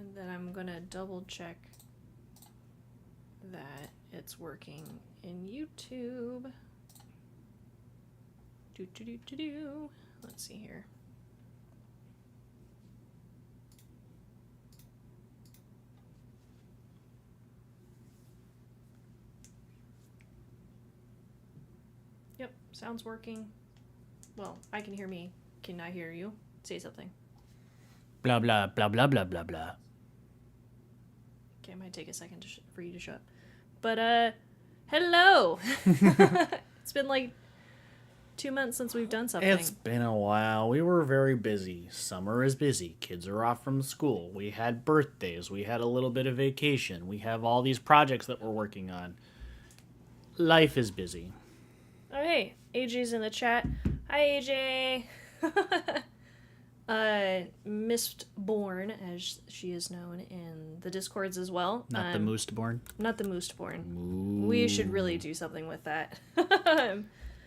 And then I'm gonna double check that it's working in YouTube. Let's see here. Yep, sounds working. Well, I can hear me. Can I hear you? Say something. Blah, blah, blah, blah, blah, blah, blah. Okay, it might take a second for you to show up. But, hello! It's been like 2 months since we've done something. It's been a while. We were very busy. Summer is busy. Kids are off from school. We had birthdays. We had a little bit of vacation. We have all these projects that we're working on. Life is busy. Oh, hey, AJ's in the chat. Hi, AJ! Mistborn, as she is known in the Discords as well. Not the Mooseborn? Not the Mooseborn. We should really do something with that. Yeah.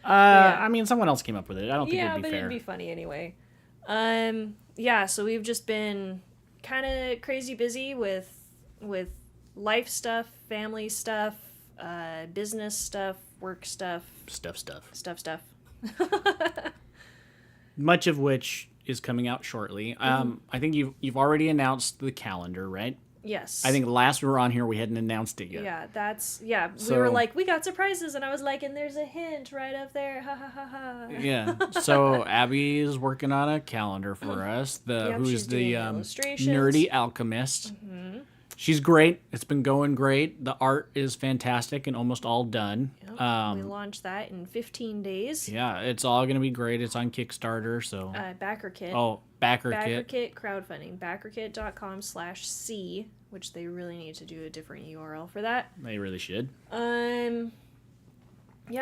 I mean, someone else came up with it. I don't think it would be fair. Yeah, but it'd be funny anyway. Yeah, so we've just been kind of crazy busy with life stuff, family stuff, business stuff, work stuff. Stuff. Much of which is coming out shortly. I think you've already announced the calendar, right? Yes. I think last we were on here, we hadn't announced it yet. Yeah, we were like, we got surprises, and I was like, and there's a hint right up there, ha ha ha ha. Yeah, so Abby is working on a calendar for us, who's the nerdy alchemist. Mm-hmm. She's great. It's been going great. The art is fantastic and almost all done. Yep. We launched that in 15 days. Yeah, it's all going to be great. It's on Kickstarter, so... Backer Kit. Oh, Backer Kit. Backer Kit crowdfunding. BackerKit.com/C, which they really need to do a different URL for that. They really should. Yeah,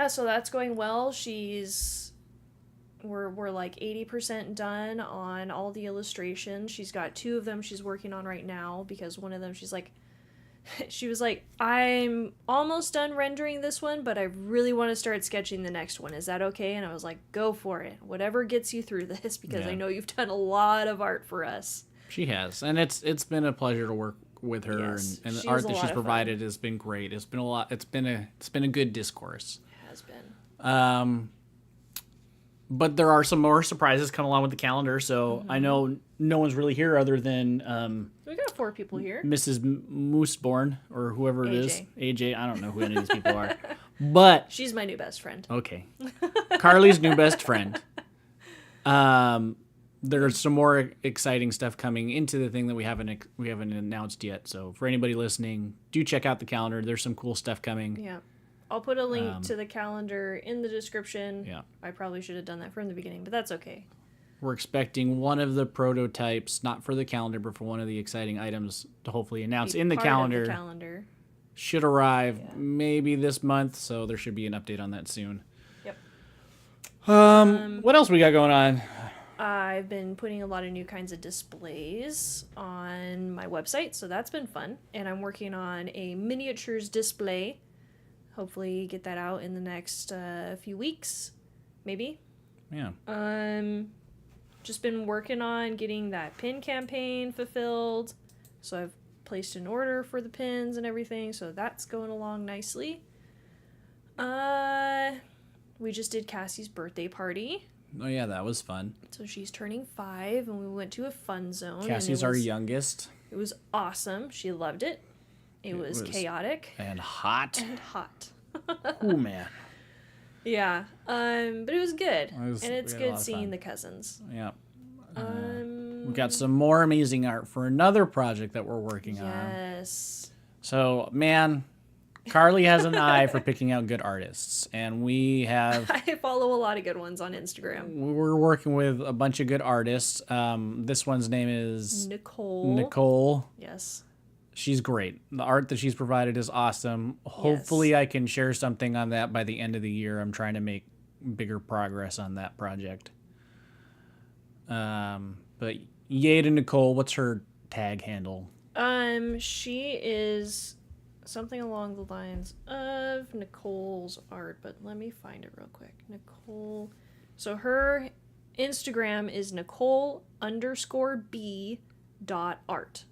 so that's going well. We're like 80% done on all the illustrations. She's got 2 of them she's working on right now because one of them she was like, I'm almost done rendering this one, but I really want to start sketching the next one. Is that okay? And I was like, go for it. Whatever gets you through this, because I know you've done a lot of art for us. She has, and it's been a pleasure to work with her, yes, and the art that she's provided has been great. It's been a lot. It's been a good discourse. It has been. But there are some more surprises coming along with the calendar, so I know no one's really here other than... we got 4 people here. Mrs. Mooseborn, or whoever it is. AJ, I don't know who any of these people are. But... she's my new best friend. Okay. Carly's new best friend. There's some more exciting stuff coming into the thing that we haven't announced yet, so for anybody listening, do check out the calendar. There's some cool stuff coming. Yeah. I'll put a link to the calendar in the description. Yeah. I probably should have done that from the beginning, but that's okay. We're expecting one of the prototypes, not for the calendar, but for one of the exciting items to hopefully announce in the calendar. Should arrive maybe this month, so there should be an update on that soon. Yep. What else we got going on? I've been putting a lot of new kinds of displays on my website, so that's been fun. And I'm working on a miniatures display. Hopefully get that out in the next few weeks, maybe. Yeah. Just been working on getting that pin campaign fulfilled. So I've placed an order for the pins and everything, so that's going along nicely. We just did Cassie's birthday party. Oh yeah, that was fun. So she's turning 5, and we went to a fun zone. Cassie's our youngest. It was awesome. She loved it. It was chaotic. And hot. Oh, man. Yeah. But it was good. And it's good seeing the cousins. Yeah. We got some more amazing art for another project that we're working on. Yes. So, man, Carly has an eye for picking out good artists. And we have... I follow a lot of good ones on Instagram. We're working with a bunch of good artists. This one's name is... Nicole. Yes. She's great. The art that she's provided is awesome. Hopefully I can share something on that by the end of the year. I'm trying to make bigger progress on that project. But yay to Nicole. What's her tag handle? She is something along the lines of Nicole's art, but let me find it real quick. Nicole. So her Instagram is Nicole_B.art.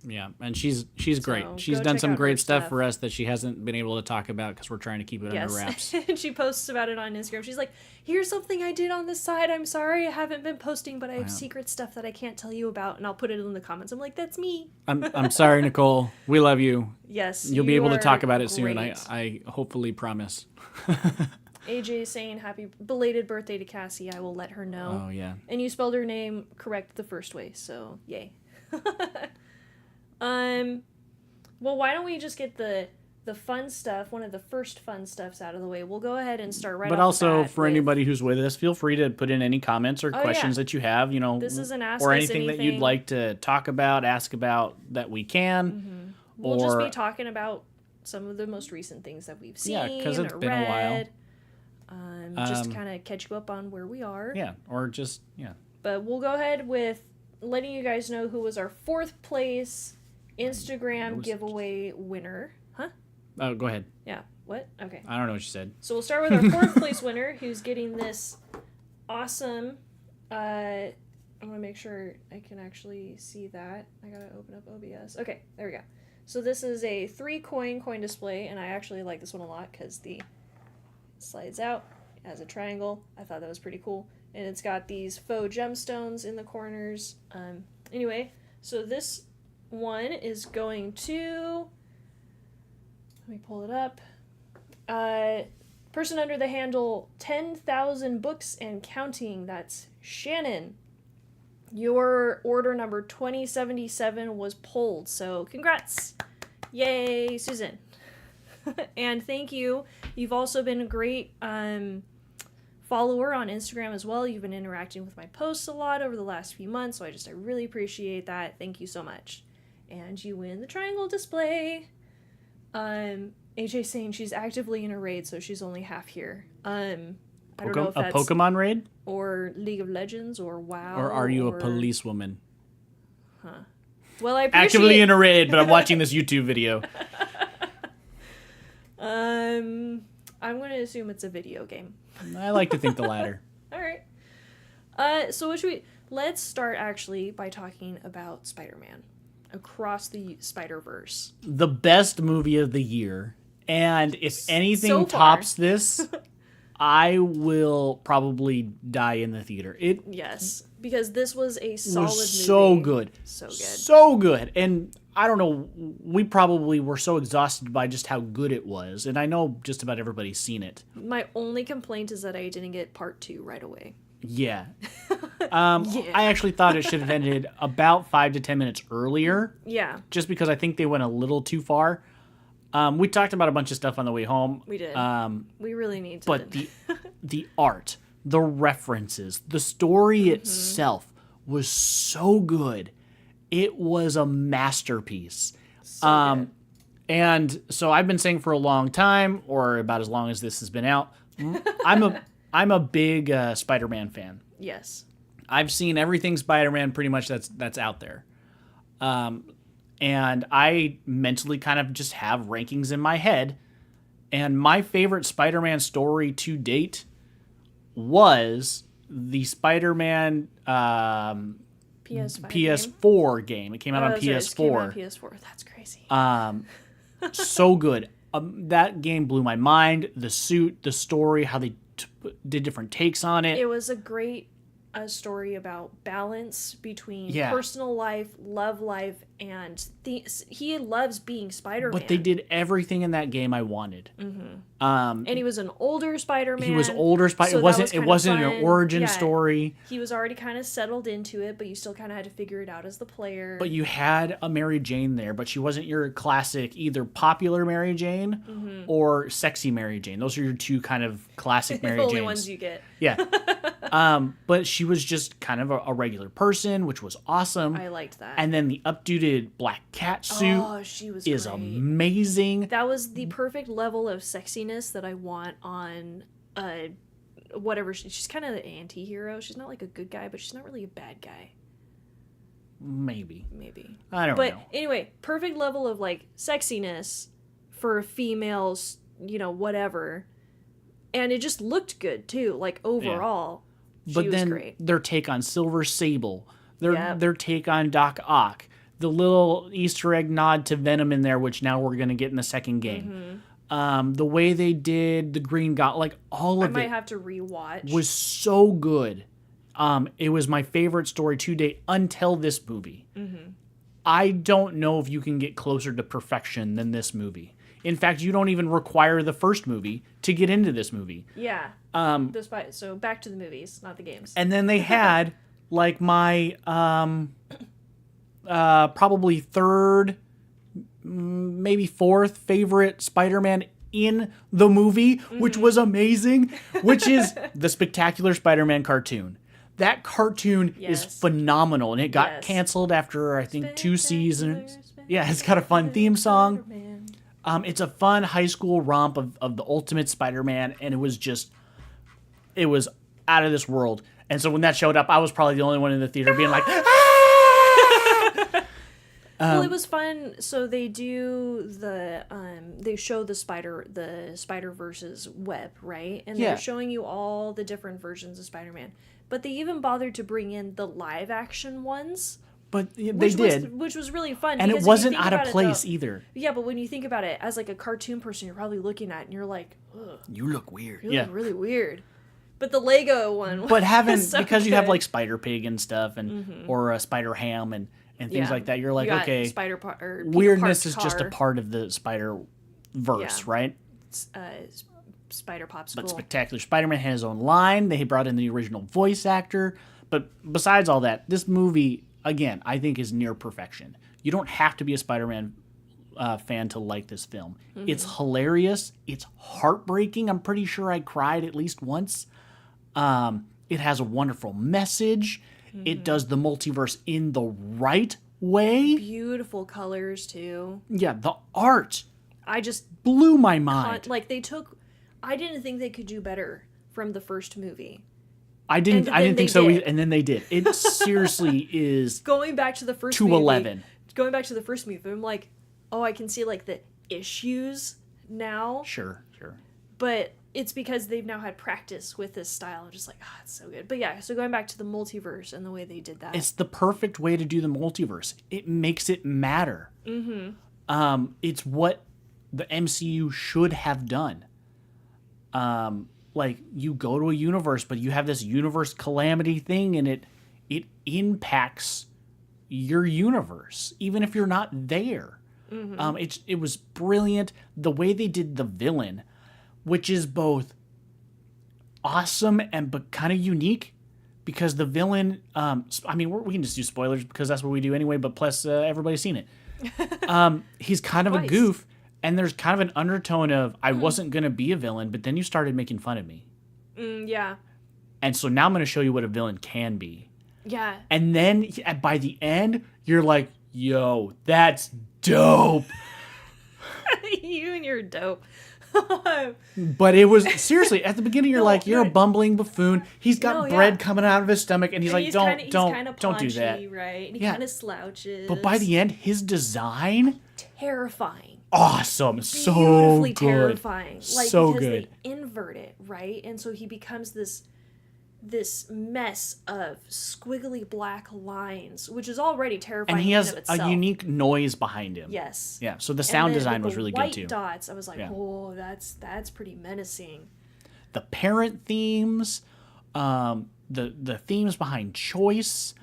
Yeah, and she's great. So She's go done check some out her great stuff stuff. for us that she hasn't been able to talk about because we're trying to keep it under wraps. And she posts about it on Instagram. She's like, here's something I did on the side. I'm sorry I haven't been posting, but I have secret stuff that I can't tell you about. And I'll put it in the comments. I'm like, that's me. I'm sorry, Nicole. We love you. Yes. You'll be able to talk about it great. soon. I hopefully promise. AJ saying happy belated birthday to Cassie. I will let her know. Oh, yeah. And you spelled her name correct the first way, so yay. Well, why don't we just get the fun stuff, one of the first fun stuffs out of the way. We'll go ahead and start right But off also, the bat for anybody who's with us, feel free to put in any comments or questions that you have, This is an Ask or Us anything that you'd like to talk about, ask about that we can. Mm-hmm. We'll just be talking about some of the most recent things that we've seen. Yeah, because it's been read, a while. Just to kind of catch you up on where we are. Yeah, or just, yeah. But we'll go ahead with letting you guys know who was our 4th place Instagram giveaway winner. Huh? Oh, go ahead. Yeah. What? Okay. I don't know what you said. So we'll start with our 4th place winner, who's getting this awesome. I want to make sure I can actually see that. I gotta open up OBS. Okay, there we go. So this is a 3-coin coin display, and I actually like this one a lot because the slides out as a triangle. I thought that was pretty cool, and it's got these faux gemstones in the corners. Anyway, so this one is going to, let me pull it up. Person under the handle 10,000 books and counting. That's Shannon. Your order number 2077 was pulled, so congrats. Yay, Susan. And thank you. You've also been a great follower on Instagram as well. You've been interacting with my posts a lot over the last few months, so I really appreciate that. Thank you so much. And you win the triangle display. AJ saying she's actively in a raid, so she's only half here. I don't know if that's a Pokemon raid? Or League of Legends or WoW. Or are you a policewoman? Huh. Well, I appreciate... Actively in a raid, but I'm watching this YouTube video. I'm going to assume it's a video game. I like to think the latter. All right. So let's start actually by talking about Spider-Man Across the Spider-Verse. The best movie of the year. And if anything so tops this, I will probably die in the theater. Yes, because this was a solid movie. So good. So good. So good. And I don't know, we probably were so exhausted by just how good it was. And I know just about everybody's seen it. My only complaint is that I didn't get part 2 right away. Yeah. I actually thought it should have ended about 5 to 10 minutes earlier. Yeah. Just because I think they went a little too far. We talked about a bunch of stuff on the way home. We did. We really need to. But the art, the references, the story itself was so good. It was a masterpiece. So good. And so I've been saying for a long time, or about as long as this has been out, I'm a big Spider-Man fan. Yes. I've seen everything Spider-Man pretty much that's out there. And I mentally kind of just have rankings in my head. And my favorite Spider-Man story to date was the Spider-Man PS4 game. It came out on PS4. It came out on PS4. That's crazy. So good. That game blew my mind. The suit, the story, how they did different takes on it. It was a great story about balance between personal life, love life, and he loves being Spider-Man. But they did everything in that game I wanted. Mm-hmm. And he was an older Spider-Man. He was older Spider-Man. So it wasn't an origin story. He was already kind of settled into it, but you still kind of had to figure it out as the player. But you had a Mary Jane there, but she wasn't your classic either popular Mary Jane or sexy Mary Jane. Those are your two kind of classic Mary Janes. The only ones you get. Yeah. But she was just kind of a regular person, which was awesome. I liked that. And then the updated black cat suit is great. Amazing. That was the perfect level of sexiness that I want on whatever. She's kind of the anti-hero. She's not like a good guy, but she's not really a bad guy. Maybe. I don't know. But anyway, perfect level of like sexiness for females, whatever. And it just looked good too, like overall. But she then was great. Their take on Silver Sable, their take on Doc Ock, the little Easter egg nod to Venom in there, which now we're going to get in the second game. The way they did the Green Goblin, like all of it. I might have to rewatch. Was so good. It was my favorite story to date until this movie. I don't know if you can get closer to perfection than this movie. In fact, you don't even require the first movie to get into this movie. Yeah. So back to the movies, not the games. And then they had like my probably third, maybe fourth favorite Spider-Man in the movie, which was amazing, which is the Spectacular Spider-Man cartoon. That cartoon is phenomenal, and it got canceled after, I think, 2 seasons. Yeah, it's got a fun theme song. It's a fun high school romp of the Ultimate Spider-Man, and it was out of this world. And so when that showed up, I was probably the only one in the theater being like, ah! Well, it was fun. So they do they show the Spider-Verse's web, right? And they're showing you all the different versions of Spider-Man. But they even bothered to bring in the live action ones. But they did. Which was really fun. And it wasn't out of place either. Yeah, but when you think about it, as like a cartoon person, you're probably looking at it and you're like, ugh. You look weird. You look really weird. But the Lego one But because you have like Spider-Pig and stuff, and or Spider-Ham and things like that, you're like, okay, weirdness is just a part of the Spider-Verse, right? Spider Popsicle. But Spectacular Spider-Man had his own line. They brought in the original voice actor. But besides all that, this movie, again, I think is near perfection. You don't have to be a Spider-Man fan to like this film. It's hilarious. It's heartbreaking. I'm pretty sure I cried at least once. It has a wonderful message. It does the multiverse in the right way. Beautiful colors, too. Yeah, the art. I just blew my mind. I didn't think they could do better from the first movie. I didn't think so either, and then they did. It seriously is going back to the first 211. Going back to the first movie, I'm like, oh, I can see like the issues now. Sure. But it's because they've now had practice with this style. I'm just like, it's so good. But yeah, so going back to the multiverse and the way they did that. It's the perfect way to do the multiverse. It makes it matter. It's what the MCU should have done. Like, you go to a universe, but you have this universe calamity thing, and it impacts your universe, even if you're not there. It was brilliant. The way they did the villain, which is both awesome and but kind of unique, because the villain, I mean, we can just do spoilers because that's what we do anyway, but plus everybody's seen it. He's kind of a goof. And there's kind of an undertone of, I wasn't going to be a villain, but then you started making fun of me. Yeah. And so now I'm going to show you what a villain can be. Yeah. And then by the end, you're like, yo, that's dope. You and your dope. But it was, seriously, at the beginning, you're you're a bumbling buffoon. He's got bread coming out of his stomach, and he's like, don't do that. Right? And he kind of slouches. But by the end, his design... terrifying. Awesome. So beautifully good. Terrifying. Like, so because good. They invert it, right? And so he becomes this mess of squiggly black lines, which is already terrifying. And he has in of itself. A unique noise behind him. Yes. Yeah. So the sound design was really good too. White dots. I was like, oh, that's pretty menacing. The parent themes, the themes behind choice,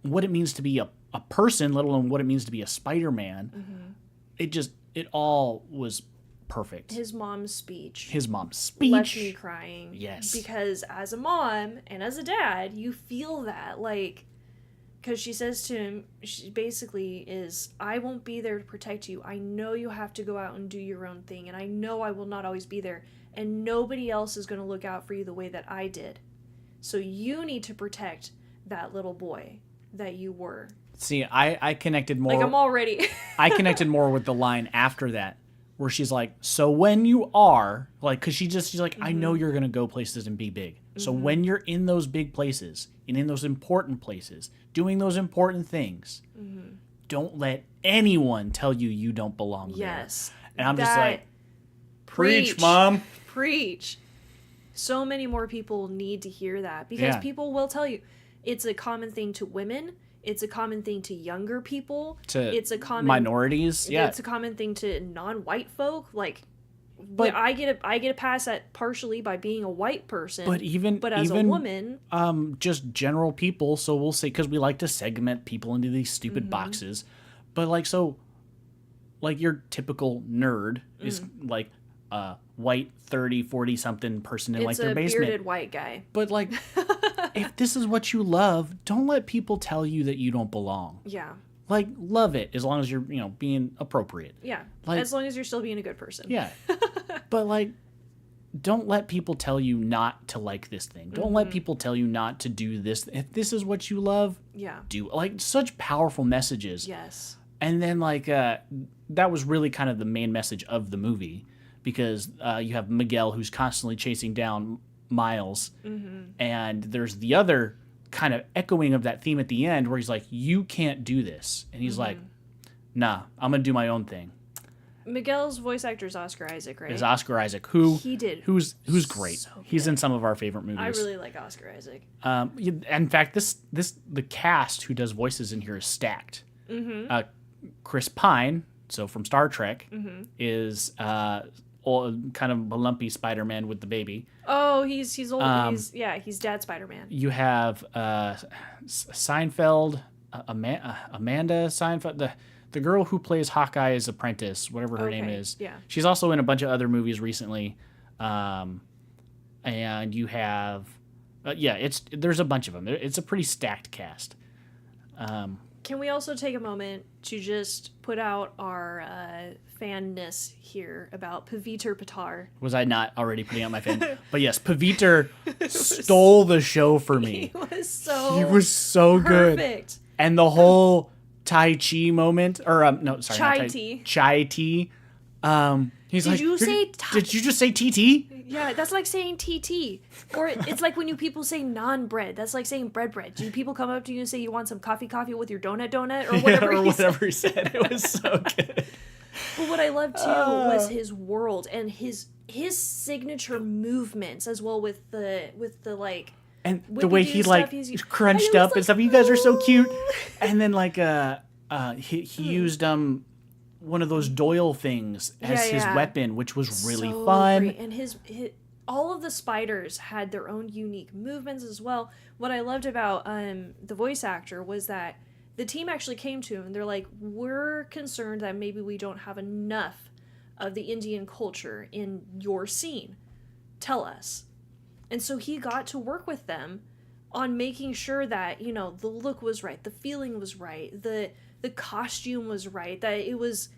what it means to be a person, let alone what it means to be a Spider-Man. It all was perfect. His mom's speech left me crying. Yes. Because as a mom and as a dad, you feel that, like, because she says to him, she basically is, I won't be there to protect you. I know you have to go out and do your own thing, and I know I will not always be there, and nobody else is going to look out for you the way that I did. So you need to protect that little boy that you were. See, I connected more. Like, I'm already. I connected more with the line after that, where she's like, so when you are, like, because she's like, I know you're going to go places and be big. So when you're in those big places and in those important places, doing those important things, don't let anyone tell you don't belong there. Yes. And I'm just like, preach, Mom. Preach. So many more people need to hear that, because people will tell you it's a common thing to women. It's a common thing to younger people. It's a common minorities. Yeah, it's a common thing to non-white folk. Like, but I get a pass at partially by being a white person. But as a woman, just general people. So we'll say, because we like to segment people into these stupid boxes. But like, so, like your typical nerd is like a white 30, 40 something person in like their basement. It's a bearded white guy. But like, if this is what you love, don't let people tell you that you don't belong. Yeah. Like, love it as long as you're, being appropriate. Yeah. Like, as long as you're still being a good person. Yeah. But like, don't let people tell you not to like this thing. Don't let people tell you not to do this. If this is what you love, do like such powerful messages. Yes. And then like that was really kind of the main message of the movie, because you have Miguel who's constantly chasing down Miles, and there's the other kind of echoing of that theme at the end where he's like, you can't do this, and he's like, nah, I'm gonna do my own thing. Miguel's voice actor is Oscar Isaac, right? Is Oscar Isaac, who's great. So he's in some of our favorite movies. I really like Oscar Isaac. In fact, the cast who does voices in here is stacked. Chris Pine, so from Star Trek, is kind of a lumpy Spider-Man with the baby. Oh, he's old. He's Dad Spider-Man. You have Seinfeld, Amanda Seinfeld, the girl who plays Hawkeye's apprentice, whatever her name is. Yeah. She's also in a bunch of other movies recently. And you have, there's a bunch of them. It's a pretty stacked cast. Can we also take a moment to just put out our fanness here about Paviter Patar? Was I not already putting out my fan? But yes, Paviter stole the show for me. He was so good. Perfect. And the whole Tai Chi moment, or Chai tea. Chai tea. He's Did you just say TT? Yeah, that's like saying TT. Or it's like when people say non-bread. That's like saying bread. Do people come up to you and say you want some coffee with your donut, or whatever he said? It was so good. But what I loved too was his world and his signature movements as well, with the like, and the way he like crunched up and stuff. You guys are so cute. And then like he used one of those Doyle things as his weapon, which was really fun. Great. And his all of the spiders had their own unique movements as well. What I loved about the voice actor was that the team actually came to him and they're like, we're concerned that maybe we don't have enough of the Indian culture in your scene. Tell us. And so he got to work with them on making sure that, the look was right, the feeling was right, the costume was right, that it was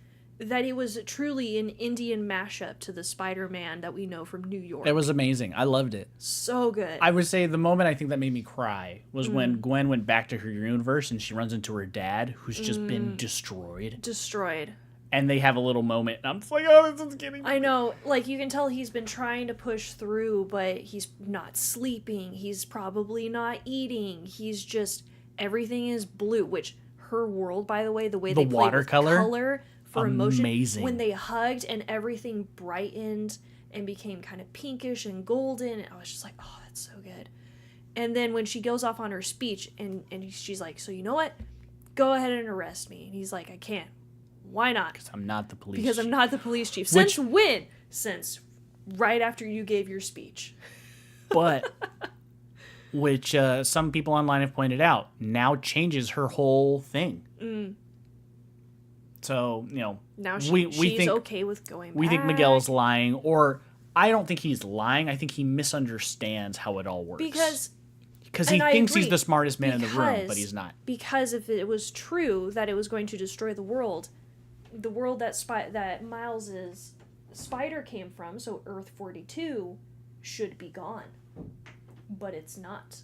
truly an Indian mashup to the Spider-Man that we know from New York. It was amazing. I loved it. So good. I would say the moment I think that made me cry was when Gwen went back to her universe and she runs into her dad, who's just been destroyed. And they have a little moment. And I'm just like, oh, this is getting me. I know. Like, you can tell he's been trying to push through, but he's not sleeping. He's probably not eating. He's just, everything is blue, which her world, by the way, the way they played watercolor, with color for emotion. Amazing. When they hugged and everything brightened and became kind of pinkish and golden, I was just like, oh, that's so good. And then when she goes off on her speech and she's like, so you know what? Go ahead and arrest me. And he's like, I can't. Why not? Because I'm not the police chief. Because I'm not the police chief. Since when? Since right after you gave your speech. But, which some people online have pointed out, now changes her whole thing. So, now she's think, okay with going back. We think Miguel's lying, or I don't think he's lying. I think he misunderstands how it all works. Because he thinks he's the smartest man in the room, but he's not. Because if it was true that it was going to destroy the world that Miles's spider came from, so Earth 42, should be gone. But it's not.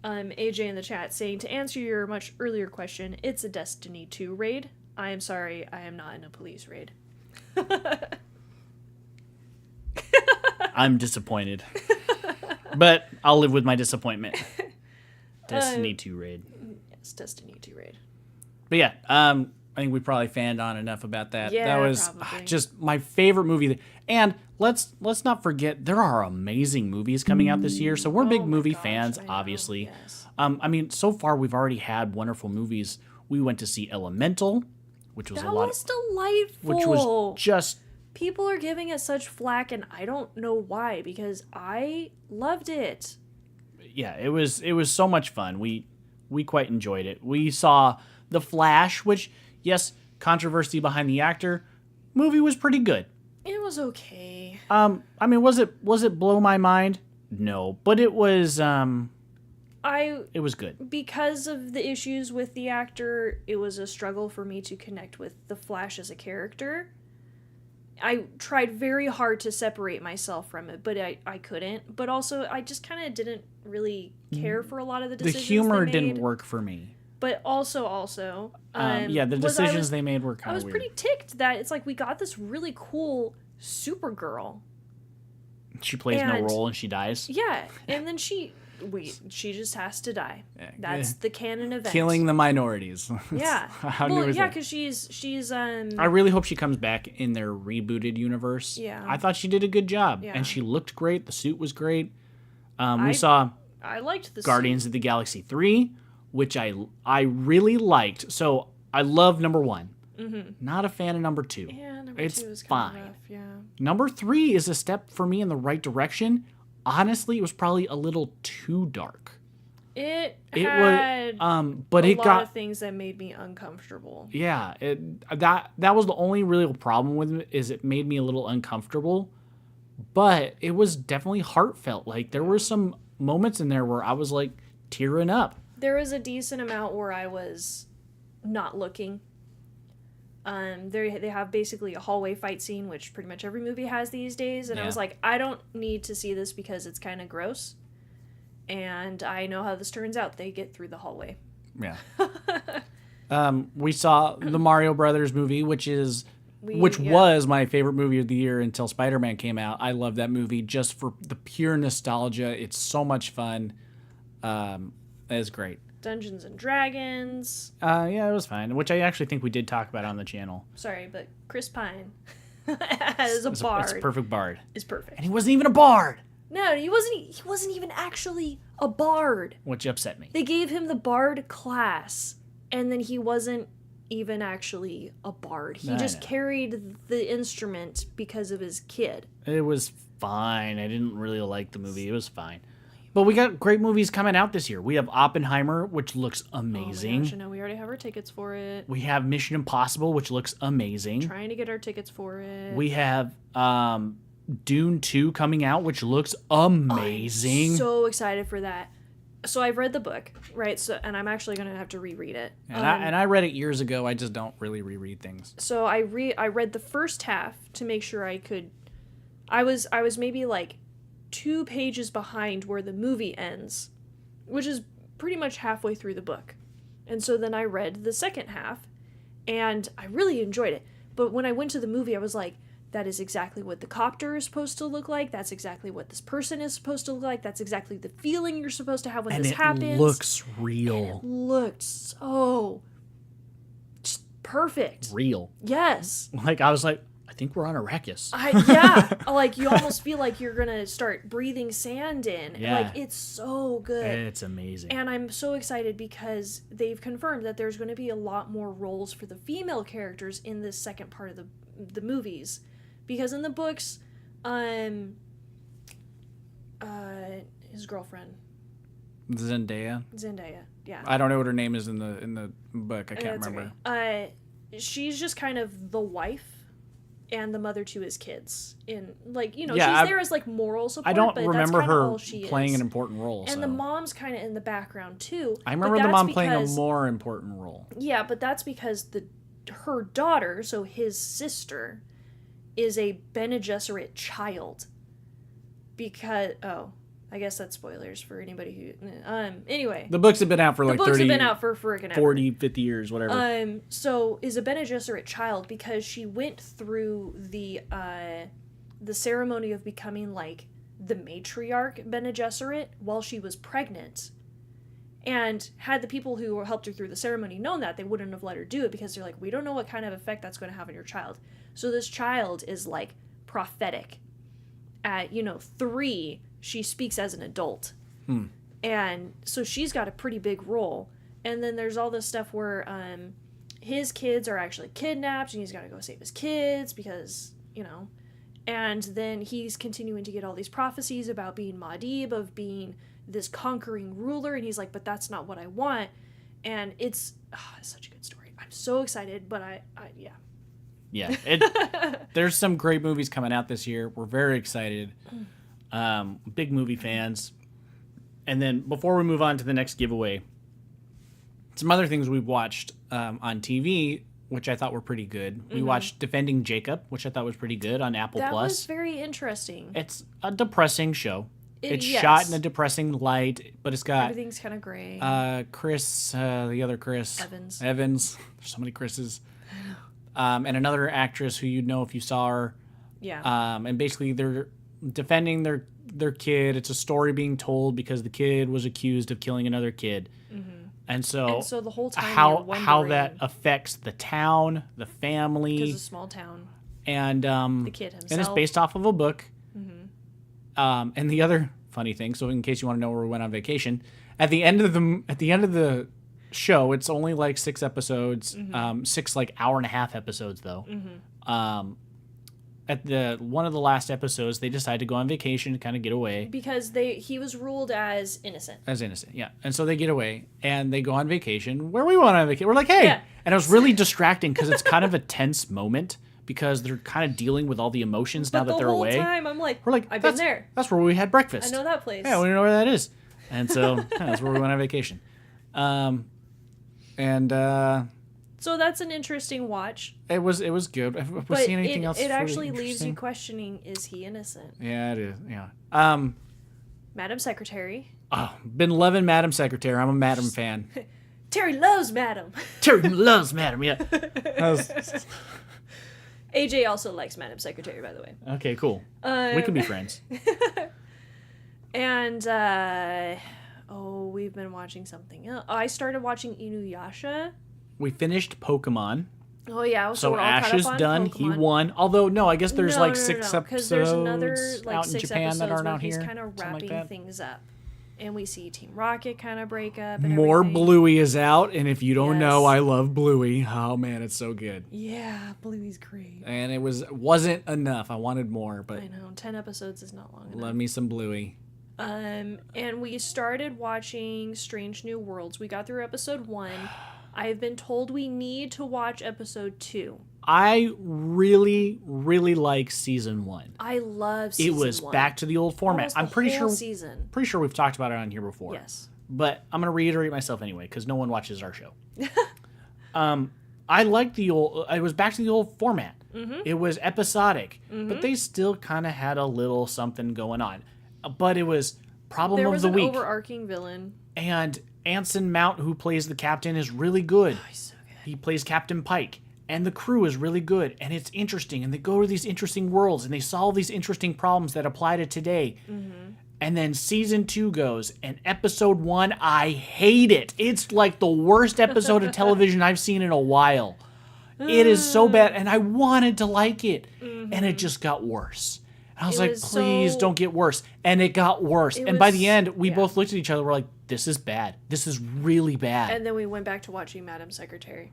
AJ in the chat saying, to answer your much earlier question, it's a Destiny 2 raid. I am sorry, I am not in a police raid. I'm disappointed. But I'll live with my disappointment. Destiny 2 raid. Yes, Destiny 2 raid. But yeah, I think we probably fanned on enough about that. Yeah, that was probably. just my favorite movie. And let's not forget there are amazing movies coming out this year. So we're big movie fans, obviously. Yes. I mean, so far we've already had wonderful movies. We went to see Elemental, which was delightful. Which was just. People are giving it such flack, and I don't know why, because I loved it. Yeah, it was so much fun. We quite enjoyed it. We saw The Flash, which, yes, controversy behind the actor. Movie was pretty good. It was okay. I mean, was it blow my mind? No, but it was it was good. Because of the issues with the actor, it was a struggle for me to connect with the Flash as a character. I tried very hard to separate myself from it, but I couldn't. But also, I just kind of didn't really care for a lot of the decisions. The humor didn't work for me. But also, the decisions they made were kind of weird. I was pretty ticked that it's like we got this really cool Supergirl. She plays no role and she dies. Yeah, and then she just has to die. That's the canon event. Killing the minorities. Yeah. Because she's I really hope she comes back in their rebooted universe. Yeah. I thought she did a good job, and she looked great. The suit was great. I liked the Guardians suit. of the Galaxy 3, which I really liked. So I love number 1. Mm-hmm. Not a fan of number 2. Yeah, number it's 2 is fine. Kind of rough, yeah. Number 3 is a step for me in the right direction. Honestly, it was probably a little too dark. It had but a lot of things that made me uncomfortable. Yeah, that was the only real problem with it, is it made me a little uncomfortable. But it was definitely heartfelt. Like, there were some moments in there where I was like tearing up. There was a decent amount where I was not looking. They have basically a hallway fight scene, which pretty much every movie has these days, and I was like, I don't need to see this because it's kind of gross, and I know how this turns out. They get through the hallway. Yeah. We saw the Mario Brothers movie, which was my favorite movie of the year until Spider-Man came out. I love that movie just for the pure nostalgia. It's so much fun. It's great. Dungeons and Dragons. Yeah, it was fine, which I actually think we did talk about on the channel. Sorry, but Chris Pine as a bard. It's a perfect bard. Is perfect. And he wasn't even a bard. No, he wasn't even actually a bard. Which upset me. They gave him the bard class, and then he wasn't even actually a bard. He just carried the instrument because of his kid. It was fine. I didn't really like the movie. It was fine. But we got great movies coming out this year. We have Oppenheimer, which looks amazing. Oh my gosh, I know. We already have our tickets for it. We have Mission Impossible, which looks amazing. Trying to get our tickets for it. We have Dune 2 coming out, which looks amazing. I'm so excited for that. So I've read the book, right? So, and I'm actually going to have to reread it. And I read it years ago. I just don't really reread things. So I read the first half to make sure I could. I was maybe like 2 pages behind where the movie ends, which is pretty much halfway through the book. And so then I read the second half, and I really enjoyed it. But when I went to the movie, I was like, that is exactly what the copter is supposed to look like. That's exactly what this person is supposed to look like. That's exactly the feeling you're supposed to have when this happens. And it looks real. And it looked so just perfect. Real. Yes. Like, I was like, I think we're on Arrakis. Yeah. Like, you almost feel like you're going to start breathing sand in. Yeah. Like, it's so good. It's amazing. And I'm so excited because they've confirmed that there's going to be a lot more roles for the female characters in this second part of the movies. Because in the books, his girlfriend. Zendaya, yeah. I don't know what her name is in the book. I can't remember. Okay. She's just kind of the wife and the mother to his kids. In she's there as like moral support. I don't but remember that's her all she playing is. an important role. And the mom's kind of in the background too. I remember the mom playing a more important role. Yeah, but that's because her daughter, so his sister, is a Bene Gesserit child. Because I guess that's spoilers for anybody who anyway. The books have been out for like 30 have been out for freaking 40, 50 years, whatever. So is a Bene Gesserit child because she went through the ceremony of becoming like the matriarch Bene Gesserit while she was pregnant. And had the people who helped her through the ceremony known that, they wouldn't have let her do it because they're like, we don't know what kind of effect that's going to have on your child. So this child is like prophetic. At 3, she speaks as an adult. And so she's got a pretty big role. And then there's all this stuff where his kids are actually kidnapped and he's got to go save his kids because, and then he's continuing to get all these prophecies about being Muad'Dib, of being this conquering ruler, and he's like, but that's not what I want. And it's such a good story. I'm so excited, but yeah, there's some great movies coming out this year. We're very excited. Big movie fans. And then before we move on to the next giveaway, some other things we've watched on TV, which I thought were pretty good. We watched Defending Jacob, which I thought was pretty good on Apple Plus. That was very interesting. It's a depressing show. It's shot in a depressing light, but it's got... Everything's kind of gray. Chris, the other Chris. Evans. There's so many Chris's. And another actress who you'd know if you saw her. Yeah. And basically they're defending their kid. It's a story being told because the kid was accused of killing another kid. And so the whole time how that affects the town, the family. Because it's a small town. And the kid himself. And it's based off of a book. And the other funny thing, so in case you want to know where we went on vacation, at the end of the show, it's only like 6 episodes, 6 like hour and a half episodes though. At one of the last episodes, they decided to go on vacation to kind of get away because he was ruled as innocent. Yeah. And so they get away and they go on vacation. Where we went on vacation, we're like, hey, and it was really distracting because it's kind of a tense moment. Because they're kind of dealing with all the emotions now that they're away. The whole time, I'm like, I've been there. That's where we had breakfast. I know that place. Yeah, we know where that is. And so that's where we went on vacation. So that's an interesting watch. It was good. Have we seen anything else? It actually leaves you questioning: is he innocent? Yeah, it is. Yeah. Madam Secretary. Oh, been loving Madam Secretary. I'm a Madam fan. Terry loves Madam. Terry loves Madam. Yeah. AJ also likes Madam Secretary, by the way. Okay, cool. We can be friends. And, we've been watching something else. I started watching Inuyasha. We finished Pokemon. Oh, yeah. So Ash is done. Pokemon. He won. Although, no, I guess there's 6 episodes because there's another, out in Japan that aren't out here. He's kind of wrapping things up. And we see Team Rocket kind of break up. And more everything. Bluey is out, and if you don't know, I love Bluey. Oh man, it's so good. Yeah, Bluey's great. And it wasn't enough. I wanted more, but I know 10 episodes is not long enough. Love me some Bluey. And we started watching Strange New Worlds. We got through episode 1. I've been told we need to watch episode 2. I really, really like season 1. I love season 1. It was back to the old format. I'm pretty sure we've talked about it on here before. Yes. But I'm going to reiterate myself anyway because no one watches our show. I liked the old. It was back to the old format. It was episodic, but they still kind of had a little something going on. But it was problem of the week. There was an overarching villain. And Anson Mount, who plays the captain, is really good. Oh, he's so good. He plays Captain Pike. And the crew is really good, and it's interesting, and they go to these interesting worlds, and they solve these interesting problems that apply to today. And then season 2 goes, and episode 1, I hate it. It's like the worst episode of television I've seen in a while. It is so bad, and I wanted to like it, and it just got worse. And I was like, please don't get worse. And it got worse. And by the end, we both looked at each other, we're like, this is bad. This is really bad. And then we went back to watching Madam Secretary.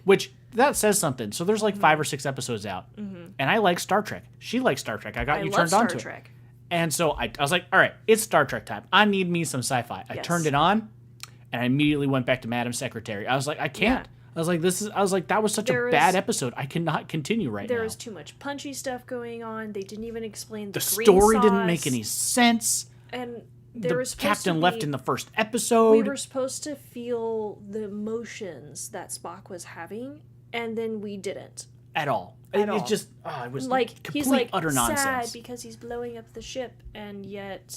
Which that says something. So there's like 5 or 6 episodes out. And I like Star Trek. She likes Star Trek. I got you turned on to it. And so I was like, all right, it's Star Trek time. I need me some sci-fi. I turned it on, and I immediately went back to Madam Secretary. I was like, I can't. Yeah. I was like, that was such a bad episode. I cannot continue right now. There was too much punchy stuff going on. They didn't even explain the green story sauce. Didn't make any sense. And the captain left in the first episode. We were supposed to feel the emotions that Spock was having, and then we didn't. At all. It just, it was like complete, utter nonsense. Sad because he's blowing up the ship, and yet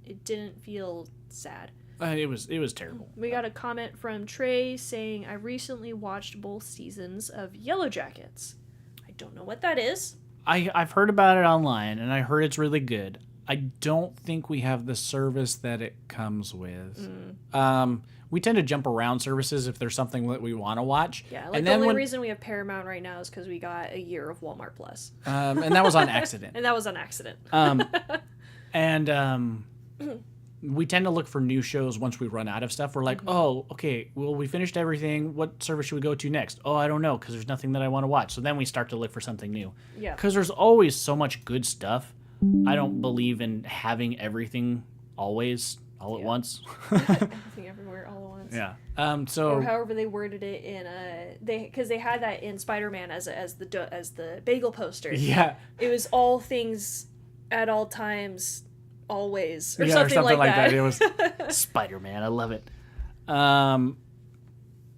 it didn't feel sad. It was terrible. We got a comment from Trey saying, I recently watched both seasons of Yellow Jackets. I don't know what that is. I've heard about it online, and I heard it's really good. I don't think we have the service that it comes with. We tend to jump around services if there's something that we want to watch. Yeah, like the only reason we have Paramount right now is because we got a year of Walmart Plus. And that was on accident. We tend to look for new shows once we run out of stuff. We're like, oh, okay, well, we finished everything. What service should we go to next? Oh, I don't know, because there's nothing that I want to watch. So then we start to look for something new. Yeah. Because there's always so much good stuff. I don't believe in having everything always all at once. Everything everywhere all at once. Yeah. Or however they worded it in because they had that in Spider-Man as the bagel poster. Yeah. It was all things at all times, always, or something like that. It was Spider-Man. I love it.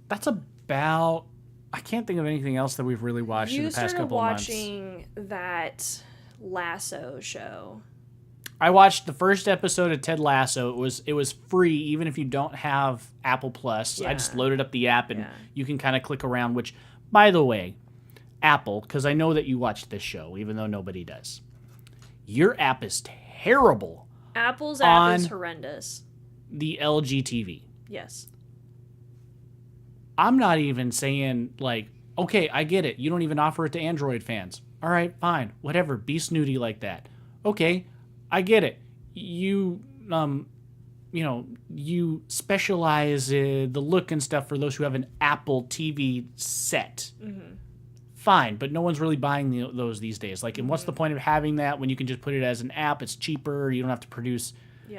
That's about. I can't think of anything else that we've really watched in the past couple of months. You started watching that Lasso show. I watched the first episode of Ted Lasso. It was free, even if you don't have Apple Plus. I just loaded up the app, and you can kind of click around. Which, by the way, Apple, because I know that you watch this show, even though nobody does. Your app is terrible. Apple's app is horrendous. The LG TV. Yes. I'm not even saying, like, okay, I get it. You don't even offer it to Android fans. All right, fine. Whatever. Be snooty like that. Okay, I get it. You specialize the look and stuff for those who have an Apple TV set. Mm-hmm. Fine, but no one's really buying those these days. Like, and what's the point of having that when you can just put it as an app? It's cheaper. You don't have to produce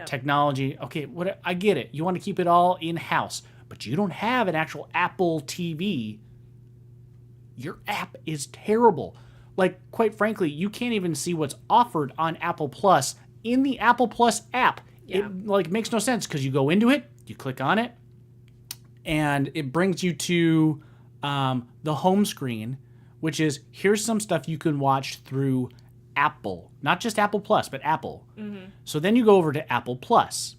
technology. Okay, I get it. You want to keep it all in-house, but you don't have an actual Apple TV. Your app is terrible. Like, quite frankly, you can't even see what's offered on Apple Plus in the Apple Plus app. Yeah. It makes no sense because you go into it, you click on it, and it brings you to the home screen, which is here's some stuff you can watch through Apple, not just Apple Plus, but Apple. Mm-hmm. So then you go over to Apple Plus,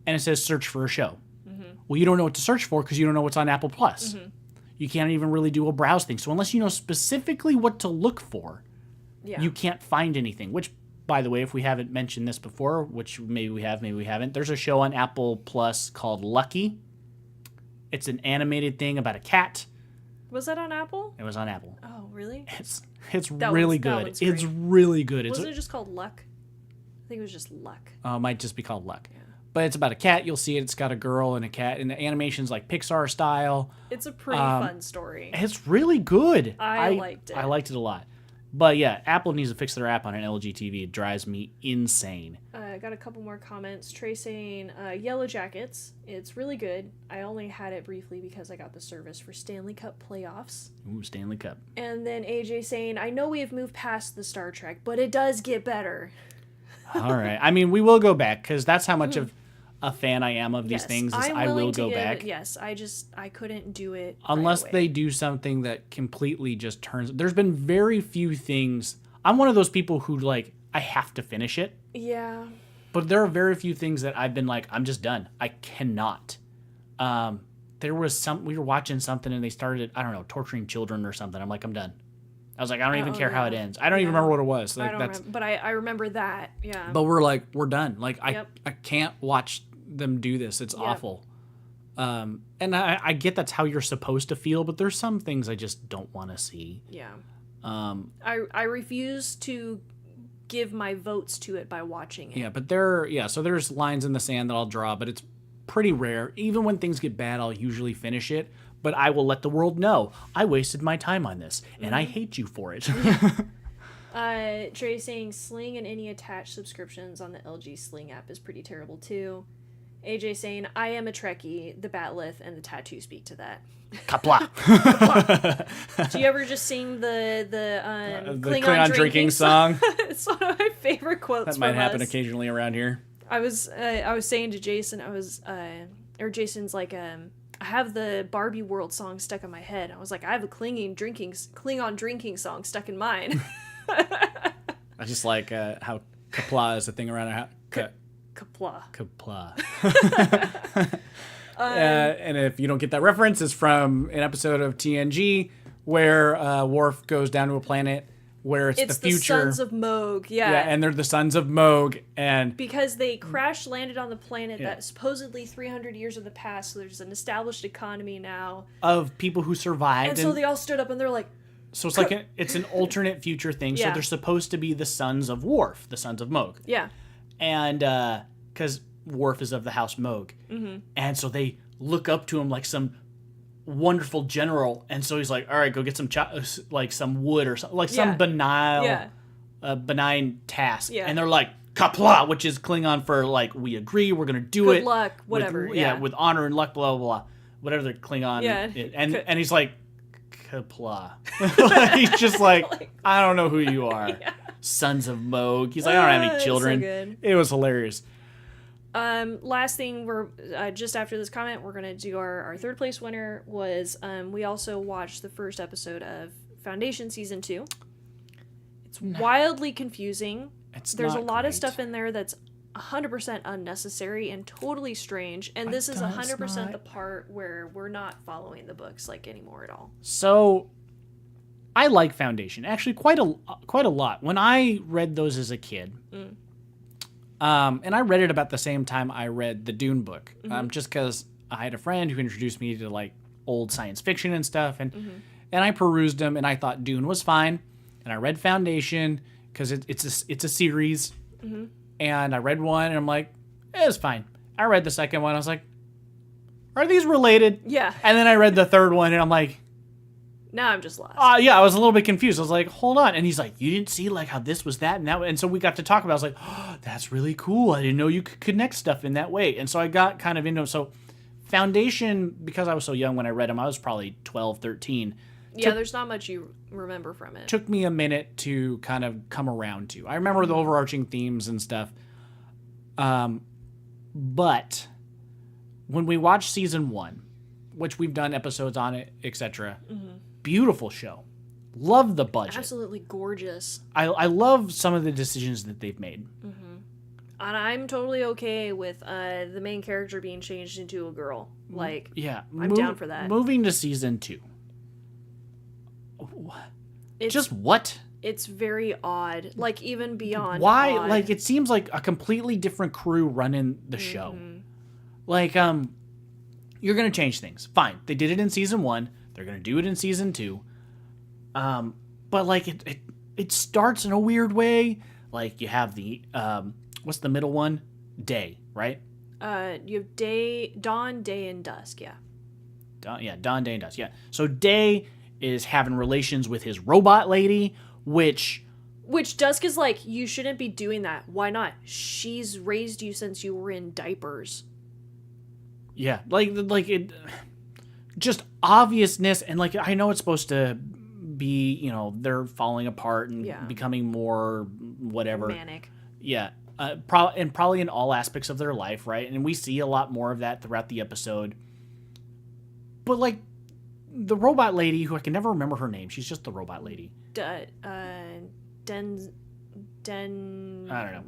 and it says search for a show. Mm-hmm. Well, you don't know what to search for because you don't know what's on Apple Plus. Mm-hmm. You can't even really do a browse thing. So unless you know specifically what to look for, you can't find anything. Which, by the way, if we haven't mentioned this before, which maybe we have, maybe we haven't, there's a show on Apple Plus called Lucky. It's an animated thing about a cat. Was that on Apple? It was on Apple. Oh, really? It's really good. It's really good. Wasn't it just called Luck? I think it was just Luck. It might just be called Luck. Yeah. But it's about a cat. You'll see it. It's got a girl and a cat, and the animation's like Pixar style. It's a pretty fun story. It's really good. I liked it. I liked it a lot. But yeah, Apple needs to fix their app on an LG TV. It drives me insane. I got a couple more comments. Trey saying, Yellow Jackets. It's really good. I only had it briefly because I got the service for Stanley Cup playoffs. Ooh, Stanley Cup. And then AJ saying, I know we have moved past the Star Trek, but it does get better. All right. I mean, we will go back because that's how much of a fan I am of these things. I will go back. Yes, I couldn't do it unless they do something that completely just turns. There's been very few things. I'm one of those people who I have to finish it. Yeah. But there are very few things that I've been like, I'm just done. I cannot. There was we were watching something and they started, I don't know, torturing children or something. I'm like, I'm done. I was like, I don't even care how it ends. I don't even remember what it was. I don't remember, but I remember that. Yeah. But we're done. I can't watch them do this. It's awful. And I get that's how you're supposed to feel, but there's some things I just don't want to see. Yeah. I refuse to give my votes to it by watching it. Yeah, but so there's lines in the sand that I'll draw, but it's pretty rare. Even when things get bad, I'll usually finish it, but I will let the world know I wasted my time on this, and I hate you for it. Trey saying Sling and any attached subscriptions on the LG Sling app is pretty terrible too. AJ saying, I am a Trekkie, the Batleth and the tattoo speak to that. Kapla. Do you ever just sing the Klingon drinking song? It's one of my favorite quotes. That might happen occasionally around here. I was saying to Jason, Jason's like, I have the Barbie World song stuck in my head. I was like, I have a Klingon drinking song stuck in mine. I just like how Kapla is a thing around our house. Kapla. And if you don't get that reference, it's from an episode of TNG where Worf goes down to a planet where it's the future. It's the Sons of Moog, yeah. Yeah, and they're the Sons of Moog, and... Because they crash-landed on the planet that supposedly 300 years in the past, so there's an established economy now. Of people who survived. And so they all stood up and they're like... So it's like it's an alternate future thing, so they're supposed to be the Sons of Worf, the Sons of Moog. Yeah. And, because Worf is of the House Moog. Mm-hmm. And so they look up to him like some wonderful general, and so he's like, all right, go get some some wood or something, like some benign task. And they're like, kapla, which is Klingon for like, we agree, we're gonna do it. Good luck, whatever. With honor and luck, blah blah blah, whatever the Klingon. And he's like, kapla. He's just like, I don't know who you are. Sons of Moog. He's like, I don't have any children. So good. It was hilarious. Last thing, we're just after this comment, we're gonna do our third place winner was we also watched the first episode of Foundation season 2. It's wildly confusing. There's a lot of stuff in there that's 100% unnecessary and totally strange, and this is 100% the part where we're not following the books like anymore at all. So I like Foundation actually quite a lot. When I read those as a kid. And I read it about the same time I read the Dune book, just because I had a friend who introduced me to like old science fiction and stuff, and I perused them, and I thought Dune was fine, and I read Foundation because it's a series, and I read one, and I'm like, it's fine. I read the second one, I was like, are these related? Yeah. And then I read the third one, and I'm like, now I'm just lost. Yeah, I was a little bit confused. I was like, hold on. And he's like, you didn't see like how this was that and that. And so we got to talk about it. I was like, oh, that's really cool. I didn't know you could connect stuff in that way. And so I got kind of into it. So Foundation, because I was so young when I read them, I was probably 12, 13. Yeah, there's not much you remember from it. Took me a minute to kind of come around to. I remember the overarching themes and stuff. But when we watched season 1, which we've done episodes on it, etc., beautiful show. Love the budget. Absolutely gorgeous. I love some of the decisions that they've made. And I'm totally okay with the main character being changed into a girl. Like, I'm down for that. Moving to season 2. Just what? It's very odd. Like, even beyond why? odd. Like, it seems like a completely different crew running the show. Like, you're going to change things. Fine. They did it in season 1. They're going to do it in season 2. But, like, it starts in a weird way. Like, you have the, what's the middle one? Day, right? You have dawn, day, and dusk, yeah. Dawn, day, and dusk, yeah. So Day is having relations with his robot lady, which Dusk is like, you shouldn't be doing that. Why not? She's raised you since you were in diapers. Yeah, like it, just obviousness, and like I know it's supposed to be, you know, they're falling apart and becoming more whatever manic. Yeah, probably in all aspects of their life, right? And we see a lot more of that throughout the episode. But like the robot lady, who I can never remember her name, she's just the robot lady. I don't know.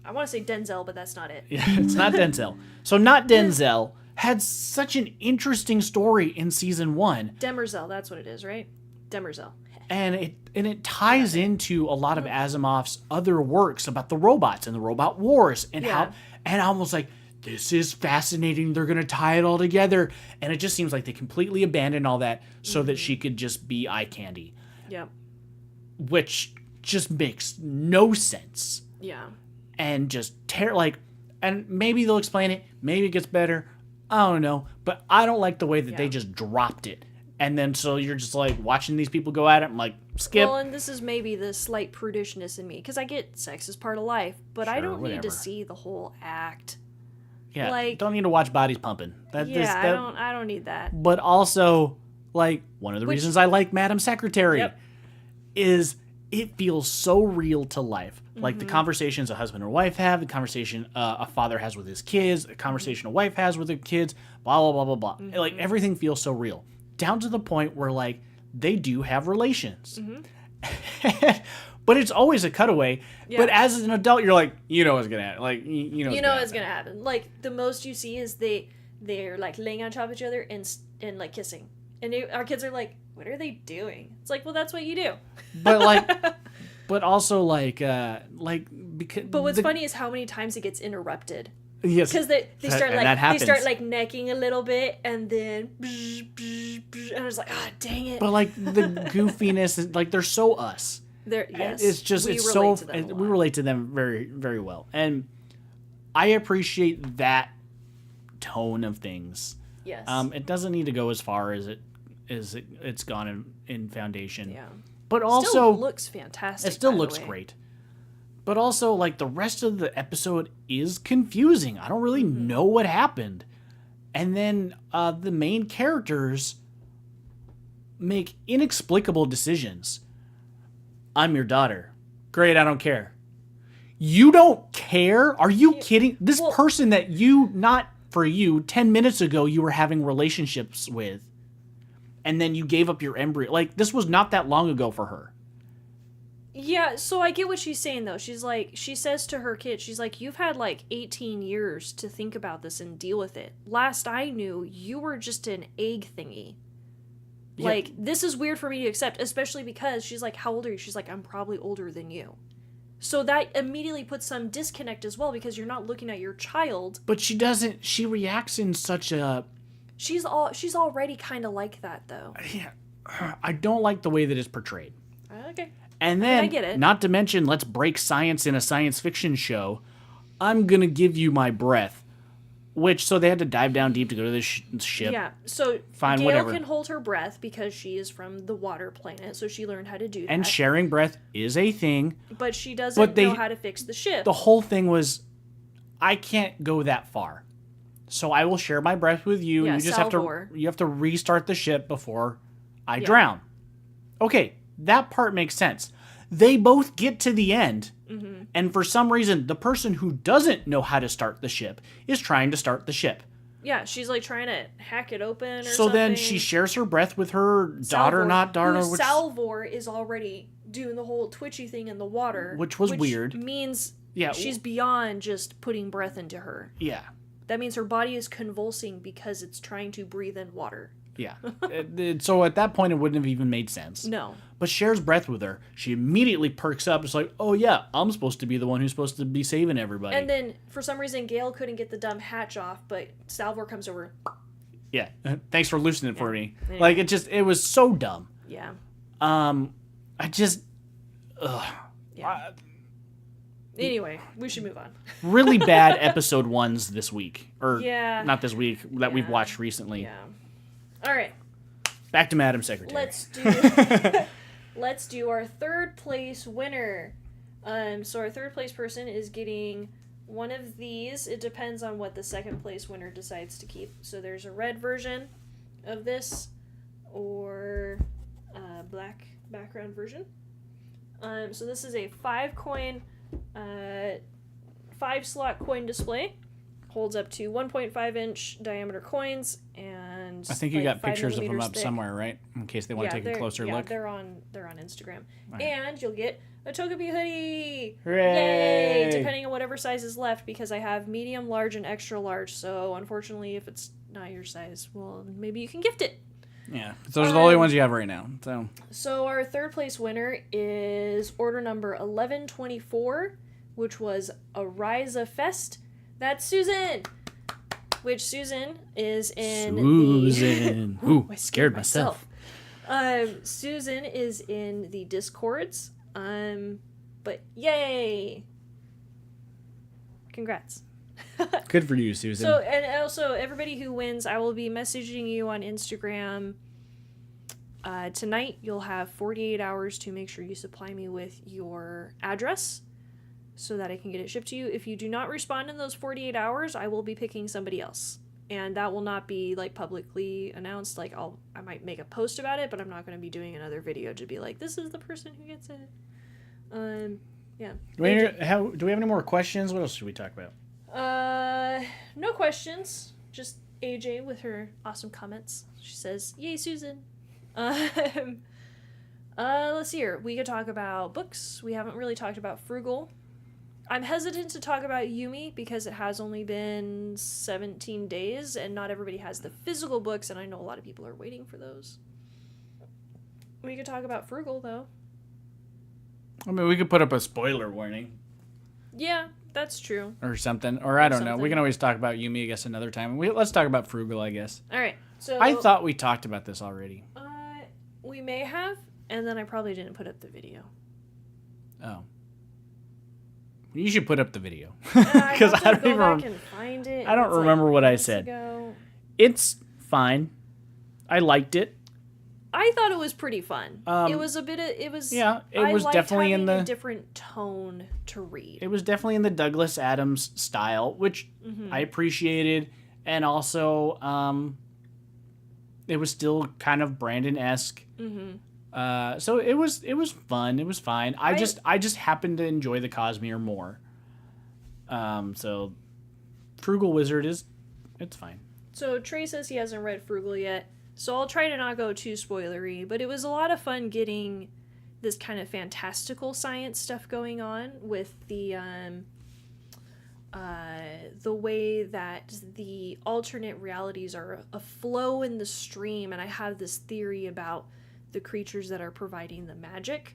I want to say Denzel, but that's not it. Yeah, it's not Denzel. So not Denzel had such an interesting story in season 1. Demerzel, that's what it is, right? Demerzel. And it ties into a lot of Asimov's other works about the robots and the robot wars and how, and I was like, this is fascinating. They're going to tie it all together. And it just seems like they completely abandoned all that so that she could just be eye candy. Yep. Which just makes no sense. Yeah. And just and maybe they'll explain it. Maybe it gets better. I don't know. But I don't like the way that they just dropped it. And then so you're just like watching these people go at it. I'm like, skip. Well, and this is maybe the slight prudishness in me. Because I get sex is part of life. But I don't need to see the whole act. Yeah, like, don't need to watch bodies pumping. I don't need that. But also, like, one of the reasons I like Madam Secretary is it feels so real to life. Like the conversations a husband or wife have, the conversation a father has with his kids, the conversation a wife has with her kids, blah, blah, blah, blah, blah. Like, everything feels so real. Down to the point where, like, they do have relations. But it's always a cutaway. Yeah. But as an adult, you're like, you know what's gonna happen. Like, you know what's gonna happen. Like, the most you see is they're like laying on top of each other and like kissing, and our kids are like, what are they doing? It's like, well, that's what you do. But like, but also like because. But what's funny is how many times it gets interrupted. Yes, because they start like necking a little bit, and then and I was like, ah, dang it. But like the goofiness is like they're so us. Yes, it's just we relate to them very, very well, and I appreciate that tone of things. Yes. It doesn't need to go as far as it's gone in Foundation. Yeah. But also still looks fantastic. It still looks great. But also, like, the rest of the episode is confusing. I don't really know what happened. And then the main characters make inexplicable decisions. I'm your daughter. Great, I don't care. You don't care? Are you kidding? This person that not for you, 10 minutes ago you were having relationships with, and then you gave up your embryo. Like, this was not that long ago for her. Yeah, so I get what she's saying, though. She's like, she says to her kid, she's like, you've had like 18 years to think about this and deal with it. Last I knew, you were just an egg thingy. Yeah. Like, this is weird for me to accept, especially because she's like, how old are you? She's like, I'm probably older than you. So that immediately puts some disconnect as well, because you're not looking at your child. But she doesn't, she reacts in such a... She's already kind of like that, though. Yeah. I don't like the way that it's portrayed. Okay. And then, I get it. Not to mention, let's break science in a science fiction show. I'm going to give you my breath. So they had to dive down deep to go to this ship. Yeah, so fine, Gail whatever. can hold her breath because she is from the water planet, so she learned how to do that. And sharing breath is a thing. But she doesn't know how to fix the ship. The whole thing was, I can't go that far. So I will share my breath with you. Yeah, you just Salvor. have to restart the ship before I drown. Okay, that part makes sense. They both get to the end, and for some reason, the person who doesn't know how to start the ship is trying to start the ship. Yeah, she's like trying to hack it open or something. So then she shares her breath with her daughter, Salvor is already doing the whole twitchy thing in the water. Which was weird. Means she's beyond just putting breath into her. Yeah. That means her body is convulsing because it's trying to breathe in water. Yeah. So at that point, it wouldn't have even made sense. No. But shares breath with her. She immediately perks up. It's like, oh yeah, I'm supposed to be the one who's supposed to be saving everybody. And then, for some reason, Gail couldn't get the dumb hatch off, but Salvor comes over. Yeah. Thanks for loosening it for me. Anyway. Like, it was so dumb. Yeah. Anyway, we should move on. Really bad episode ones this week. Or, not this week, that we've watched recently. Yeah. All right. Back to Madam Secretary. Let's do our third place winner. So our third place person is getting one of these. It depends on what the second place winner decides to keep. So there's a red version of this or a black background version. So this is a 5-coin, 5-slot coin display. Holds up to 1.5-inch diameter coins, and I think you got pictures of them up somewhere, right? In case they want to take a closer look. They're on Instagram. Right. And you'll get a Togepi hoodie. Hooray! Yay! Depending on whatever size is left, because I have medium, large, and extra large. So unfortunately, if it's not your size, well, maybe you can gift it. Yeah, those are the only ones you have right now. So our third place winner is order number 1124, which was a Ryza Fest. That's Susan, which Susan is in Susan. Ooh, I scared myself. Susan is in the Discords. But yay! Congrats. Good for you, Susan. So, and also everybody who wins, I will be messaging you on Instagram. Tonight, you'll have 48 hours to make sure you supply me with your address, so that I can get it shipped to you. If you do not respond in those 48 hours, I will be picking somebody else. And that will not be, like, publicly announced. Like, I might make a post about it, but I'm not going to be doing another video to be like, this is the person who gets it. Yeah. Do we have any more questions? What else should we talk about? No questions. Just AJ with her awesome comments. She says, yay, Susan. Let's see here. We could talk about books. We haven't really talked about Frugal. I'm hesitant to talk about Yumi because it has only been 17 days and not everybody has the physical books, and I know a lot of people are waiting for those. We could talk about Frugal, though. I mean, we could put up a spoiler warning. Yeah, that's true. Or something. Or I don't know. We can always talk about Yumi, I guess, another time. Let's talk about Frugal, I guess. All right. So I thought we talked about this already. We may have, and then I probably didn't put up the video. Oh. You should put up the video. Because I don't even find it. I don't remember what I said. It's fine. I liked it. I thought it was pretty fun. It was a bit of it was definitely in the different tone to read. It was definitely in the Douglas Adams style, which I appreciated, and also it was still kind of Brandon-esque. So it was fun. It was fine. I just happened to enjoy the Cosmere more. So Frugal Wizard it's fine. So Trey says he hasn't read Frugal yet. So I'll try to not go too spoilery, but it was a lot of fun getting this kind of fantastical science stuff going on with the way that the alternate realities are a flow in the stream, and I have this theory about the creatures that are providing the magic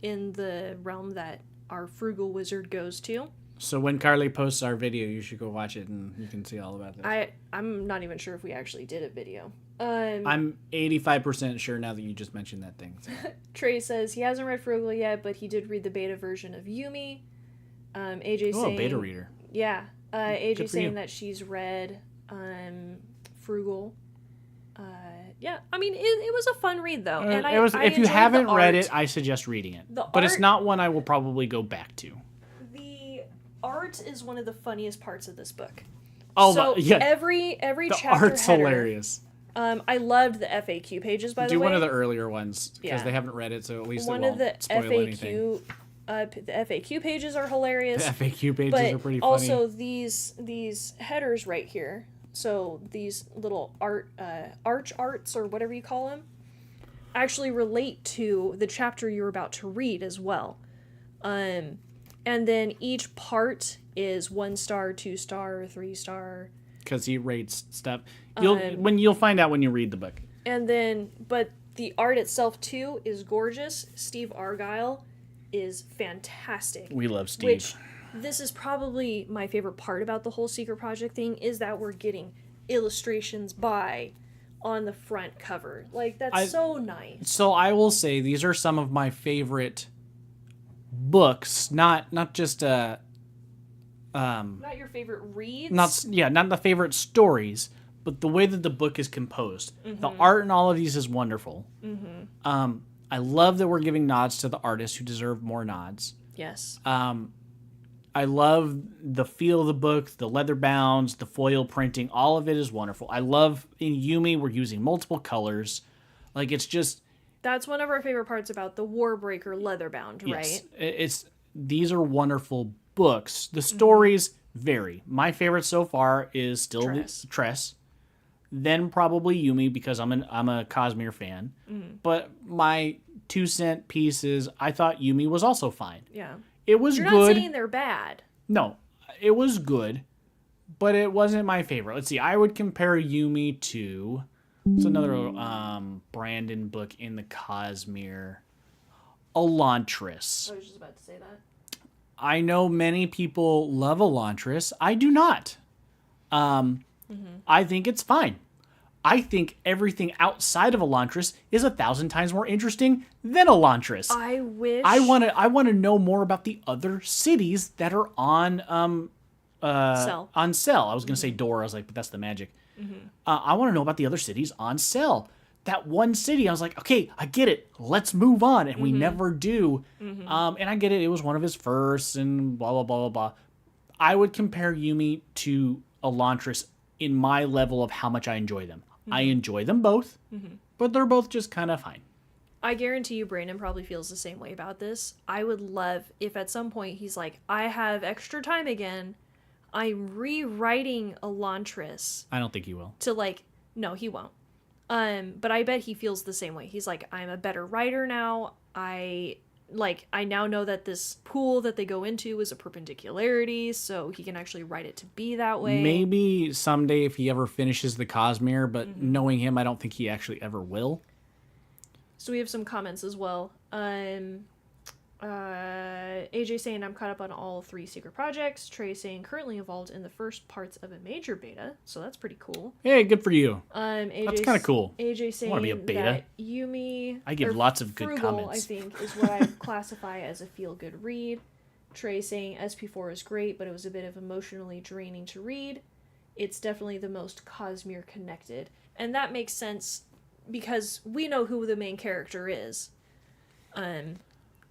in the realm that our Frugal Wizard goes to. So when Carly posts our video, you should go watch it and you can see all about this. I'm not even sure if we actually did a video. I'm 85% sure now that you just mentioned that thing. So. Trey says he hasn't read Frugal yet, but he did read the beta version of Yumi. AJ saying... beta reader. Yeah. AJ saying that she's read Frugal. Yeah, I mean, it was a fun read, though. And if you haven't read it, I suggest reading it. But it's not one I will probably go back to. The art is one of the funniest parts of this book. Oh, so yeah. Every the chapter art's header, hilarious. I loved the FAQ pages, by the way. Do one of the earlier ones, because they haven't read it, so at least one it won't of the spoil FAQ, anything. The FAQ pages are hilarious. The FAQ pages are pretty funny. Also, these headers right here, so these little arch arts, or whatever you call them, actually relate to the chapter you're about to read as well. And then each part is 1 star, 2 star, 3 star. Because he rates stuff. You'll find out when you read the book. And then, but the art itself too is gorgeous. Steve Argyle is fantastic. We love Steve. Which, this is probably my favorite part about the whole Secret Project thing, is that we're getting illustrations by on the front cover. Like, that's so nice. So I will say these are some of my favorite books, not just not your favorite reads, not the favorite stories, but the way that the book is composed. The art in all of these is wonderful. I love that we're giving nods to the artists who deserve more nods. Yes. I love the feel of the book, the leather bounds, the foil printing. All of it is wonderful. I love in Yumi we're using multiple colors. Like, it's just... That's one of our favorite parts about the Warbreaker leatherbound, right? Yes. These are wonderful books. The stories vary. My favorite so far is still Tress. Then probably Yumi, because I'm a Cosmere fan. But my 2-cent piece is I thought Yumi was also fine. Yeah. It was good. You're not saying they're bad. No, it was good, but it wasn't my favorite. Let's see. I would compare Yumi to... It's another Brandon book in the Cosmere. Elantris. I was just about to say that. I know many people love Elantris. I do not. I think it's fine. I think everything outside of Elantris is 1,000 times more interesting than Elantris. I wish... I want to know more about the other cities that are on Cell. On Cell. I was going to say Door. I was like, but that's the magic. I want to know about the other cities on Cell. That one city, I was like, okay, I get it. Let's move on. And we never do. And I get it. It was one of his firsts and blah, blah, blah, blah, blah. I would compare Yumi to Elantris in my level of how much I enjoy them. I enjoy them both, but they're both just kind of fine. I guarantee you Brandon probably feels the same way about this. I would love if at some point he's like, I have extra time again. I'm rewriting Elantris. I don't think he will. No, he won't. But I bet he feels the same way. He's like, I'm a better writer now. I now know that this pool that they go into is a perpendicularity, so he can actually write it to be that way. Maybe someday if he ever finishes the Cosmere, but knowing him, I don't think he actually ever will. So we have some comments as well. AJ saying I'm caught up on all 3 secret projects. Trey saying currently involved in the first parts of a major beta, so that's pretty cool. Hey, good for you. AJ, that's kind of cool. AJ saying I want to be a beta. That Yumi, I give lots of good frugal, comments. I think is what I classify as a feel-good read. Trey saying SP4 is great, but it was a bit of emotionally draining to read. It's definitely the most Cosmere connected, and that makes sense because we know who the main character is.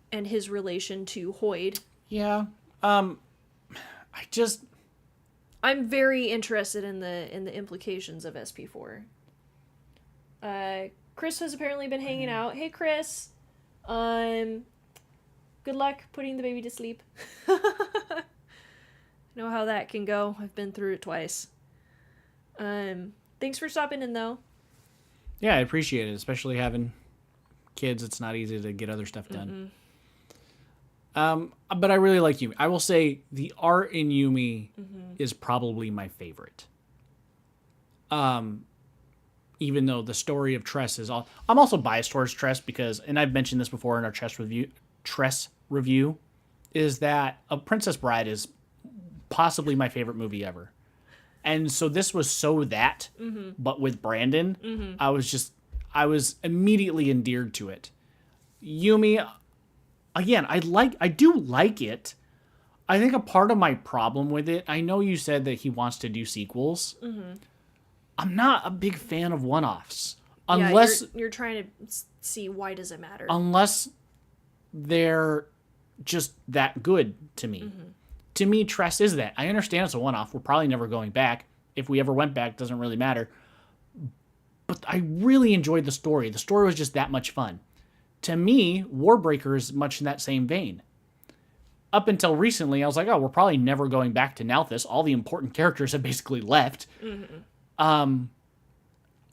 And his relation to Hoyd. Yeah. I'm very interested in the implications of SP4. Chris has apparently been hanging out. Hey Chris. Good luck putting the baby to sleep. Know how that can go. I've been through it twice. Thanks for stopping in though. Yeah, I appreciate it, especially having kids. It's not easy to get other stuff done. Mm-hmm. But I really like Yumi. I will say the art in Yumi is probably my favorite. Even though the story of Tress is all, I'm also biased towards Tress because, and I've mentioned this before in our Tress review, is that A Princess Bride is possibly my favorite movie ever. And so this was so that, but with Brandon, I was immediately endeared to it. Yumi, again, I do like it. I think a part of my problem with it, I know you said that he wants to do sequels. I'm not a big fan of one-offs. Unless you're trying to see why does it matter. Unless they're just that good to me. To me, Tress is that. I understand it's a one-off. We're probably never going back. If we ever went back, it doesn't really matter. But I really enjoyed the story. The story was just that much fun. To me, Warbreaker is much in that same vein. Up until recently, I was like, oh, we're probably never going back to Nalthis. All the important characters have basically left.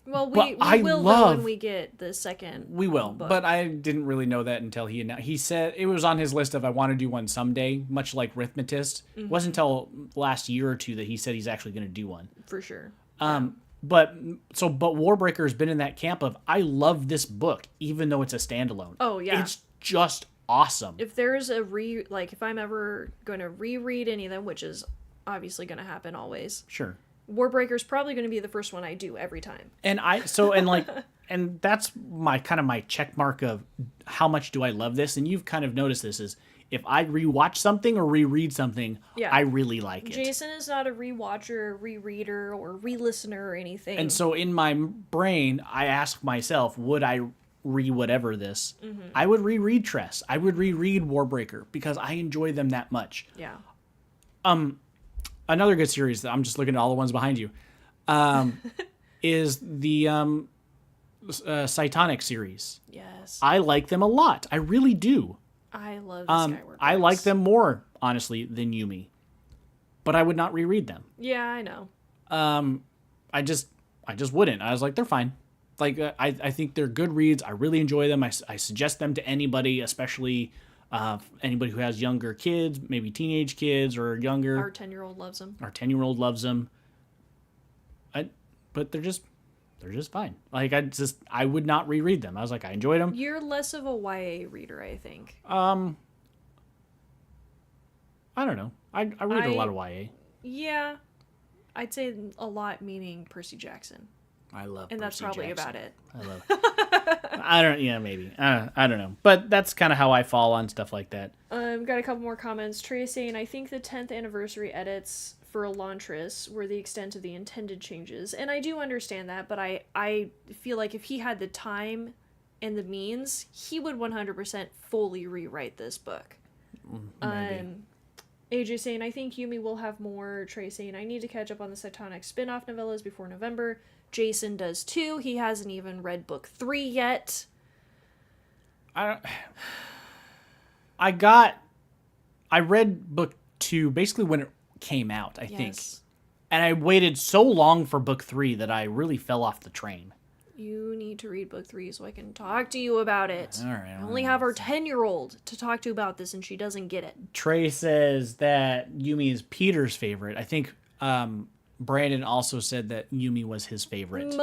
Well, we will when we get the second We will, book. But I didn't really know that until he said it was on his list of I want to do one someday, much like Rhythmatist. It wasn't until last year or two that he said he's actually going to do one. For sure. But Warbreaker has been in that camp of I love this book, even though it's a standalone. Oh yeah, it's just awesome. If there's if I'm ever going to reread any of them, which is obviously going to happen always. Sure. Warbreaker's probably going to be the first one I do every time. And and that's my check mark of how much do I love this. And you've kind of noticed this is if I rewatch something or reread something, I really like it. Jason is not a rewatcher, rereader, or re-listener or anything. And so in my brain, I ask myself, would I whatever this? I would reread Tress. I would reread Warbreaker because I enjoy them that much. Yeah. Another good series that I'm just looking at all the ones behind you, is the Cytonic series. Yes. I like them a lot. I really do. I love the Skyward I like them more, honestly, than Yumi. But I would not reread them. Yeah, I know. I just wouldn't. I was like, they're fine. Like, I think they're good reads. I really enjoy them. I suggest them to anybody, especially anybody who has younger kids, maybe teenage kids or younger. Our 10-year-old loves them. Our 10-year-old loves them. But they're just fine. Like, I would not reread them. I was like, I enjoyed them. You're less of a YA reader, I think. I don't know. I read a lot of YA. Yeah. I'd say a lot meaning Percy Jackson. I love and Percy that's probably Jackson. about it. I love it. Maybe. I don't know. But that's kind of how I fall on stuff like that. Got a couple more comments. Trey saying, I think the 10th anniversary edits for Elantris were the extent of the intended changes. And I do understand that, but I feel like if he had the time and the means, he would 100% fully rewrite this book. Maybe. AJ saying, I think Yumi will have more. Trey saying, I need to catch up on the Cytonic spin-off novellas before November. Jason does too. He hasn't even read book 3 yet. I read book 2 basically when it came out, I think. And I waited so long for book 3 that I really fell off the train. You need to read book 3 so I can talk to you about it. All right. I only have our 10-year-old to talk to about this, and she doesn't get it. Trey says that Yumi is Peter's favorite. I think Brandon also said that Yumi was his favorite.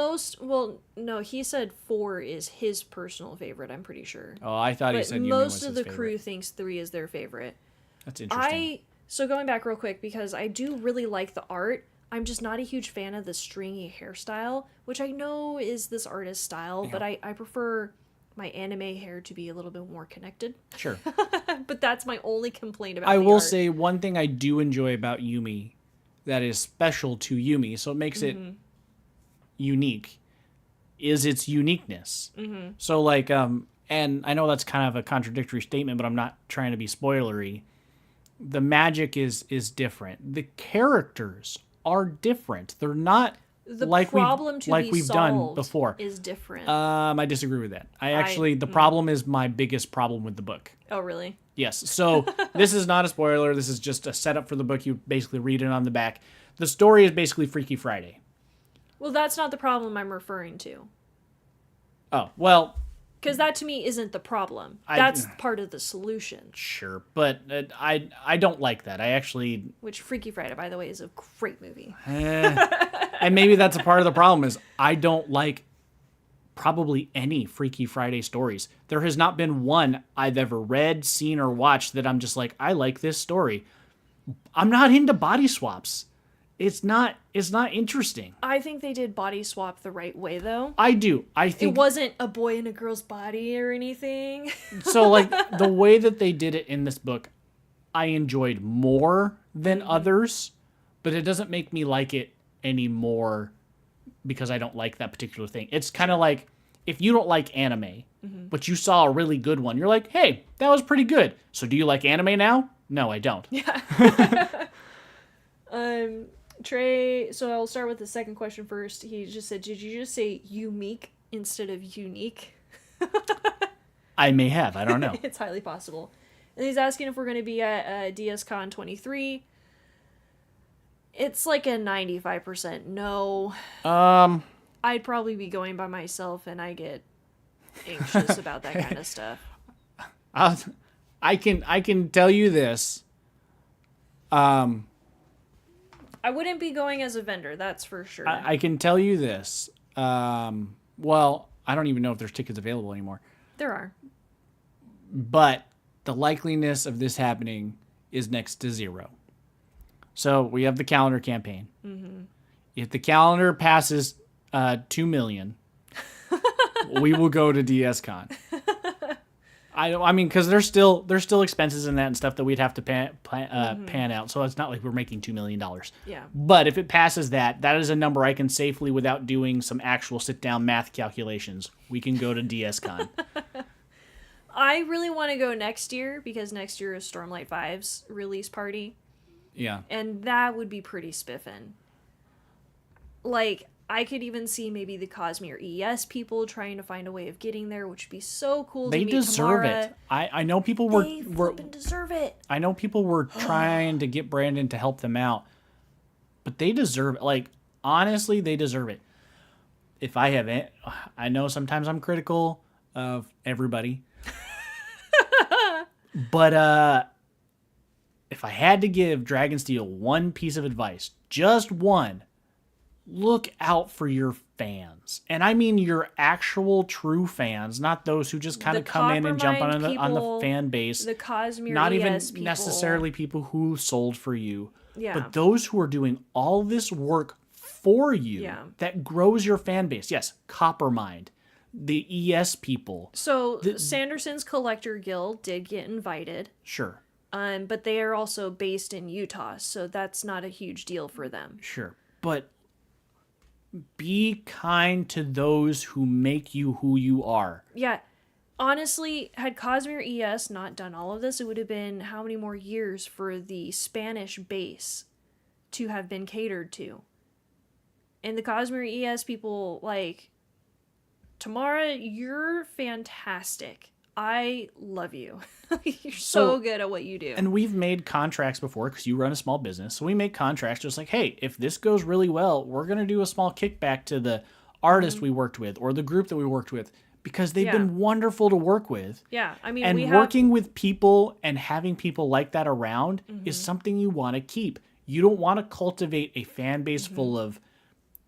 No, he said 4 is his personal favorite, I'm pretty sure. Oh, I thought he said Yumi was his favorite. Most of the crew thinks 3 is their favorite. That's interesting. So going back real quick, because I do really like the art, I'm just not a huge fan of the stringy hairstyle, which I know is this artist's style, but I prefer my anime hair to be a little bit more connected. Sure. But that's my only complaint about I the will art. say one thing I do enjoy about Yumi that is special to Yumi, so it makes it unique, is its uniqueness. So like, and I know that's kind of a contradictory statement, but I'm not trying to be spoilery. The magic is different. The characters are different. They're not the like problem we've done before. Is different. I disagree with that. The problem is my biggest problem with the book. Oh, really? Yes. So this is not a spoiler. This is just a setup for the book. You basically read it on the back. The story is basically Freaky Friday. Well, that's not the problem I'm referring to. Oh, well. Because that to me isn't the problem. That's part of the solution. Sure, but I don't like that. I actually... Which Freaky Friday, by the way, is a great movie. And maybe that's a part of the problem is I don't like probably any Freaky Friday stories. There has not been one I've ever read, seen, or watched that I'm just like, I like this story. I'm not into body swaps. It's not interesting. I think they did body swap the right way, though. I do. I think it wasn't a boy in a girl's body or anything. So, like, the way that they did it in this book, I enjoyed more than others, but it doesn't make me like it anymore because I don't like that particular thing. It's kind of like if you don't like anime, but you saw a really good one, you're like, hey, that was pretty good. So do you like anime now? No, I don't. Yeah. Trey, so I'll start with the second question first. He just said, did you just say unique instead of unique? I may have. I don't know. It's highly possible. And he's asking if we're going to be at DSCon 23. It's like a 95% no. I'd probably be going by myself, and I get anxious about that kind of stuff. I can tell you this. I wouldn't be going as a vendor, that's for sure. I can tell you this. Well, I don't even know if there's tickets available anymore. There are. But the likeliness of this happening is next to 0. So we have the calendar campaign. If the calendar passes 2 million, we will go to DSCon. I mean, because there's still expenses in that and stuff that we'd have to pan out. So it's not like we're making $2 million. Yeah. But if it passes that is a number I can safely, without doing some actual sit-down math calculations, we can go to DSCon. I really want to go next year because next year is Stormlight 5's release party. Yeah. And that would be pretty spiffin'. Like, I could even see maybe the Cosmere ES people trying to find a way of getting there, which would be so cool to meet deserve Tamara. it. I know people were deserve it. I know people were trying to get Brandon to help them out, but they deserve it. Like, honestly, they deserve it. If I have it, I know sometimes I'm critical of everybody, but if I had to give Dragonsteel one piece of advice, just one. Look out for your fans. And I mean your actual true fans, not those who just kind of come in and jump on the fan base. The Cosmere not even people. necessarily people who sold for you. Yeah. But those who are doing all this work for you that grows your fan base. Yes, Coppermind, the ES people. So Sanderson's Collector Guild did get invited. Sure. But they are also based in Utah, so that's not a huge deal for them. Sure. But be kind to those who make you who you are. Yeah. Honestly, had Cosmere ES not done all of this, it would have been how many more years for the Spanish base to have been catered to. And the Cosmere ES people, like, Tamara, you're fantastic. I love you. You're so good at what you do. And we've made contracts before because you run a small business. So we make contracts just like, hey, if this goes really well, we're going to do a small kickback to the artist we worked with or the group that we worked with because they've been wonderful to work with. Yeah. I mean, and working with people and having people like that around is something you want to keep. You don't want to cultivate a fan base full of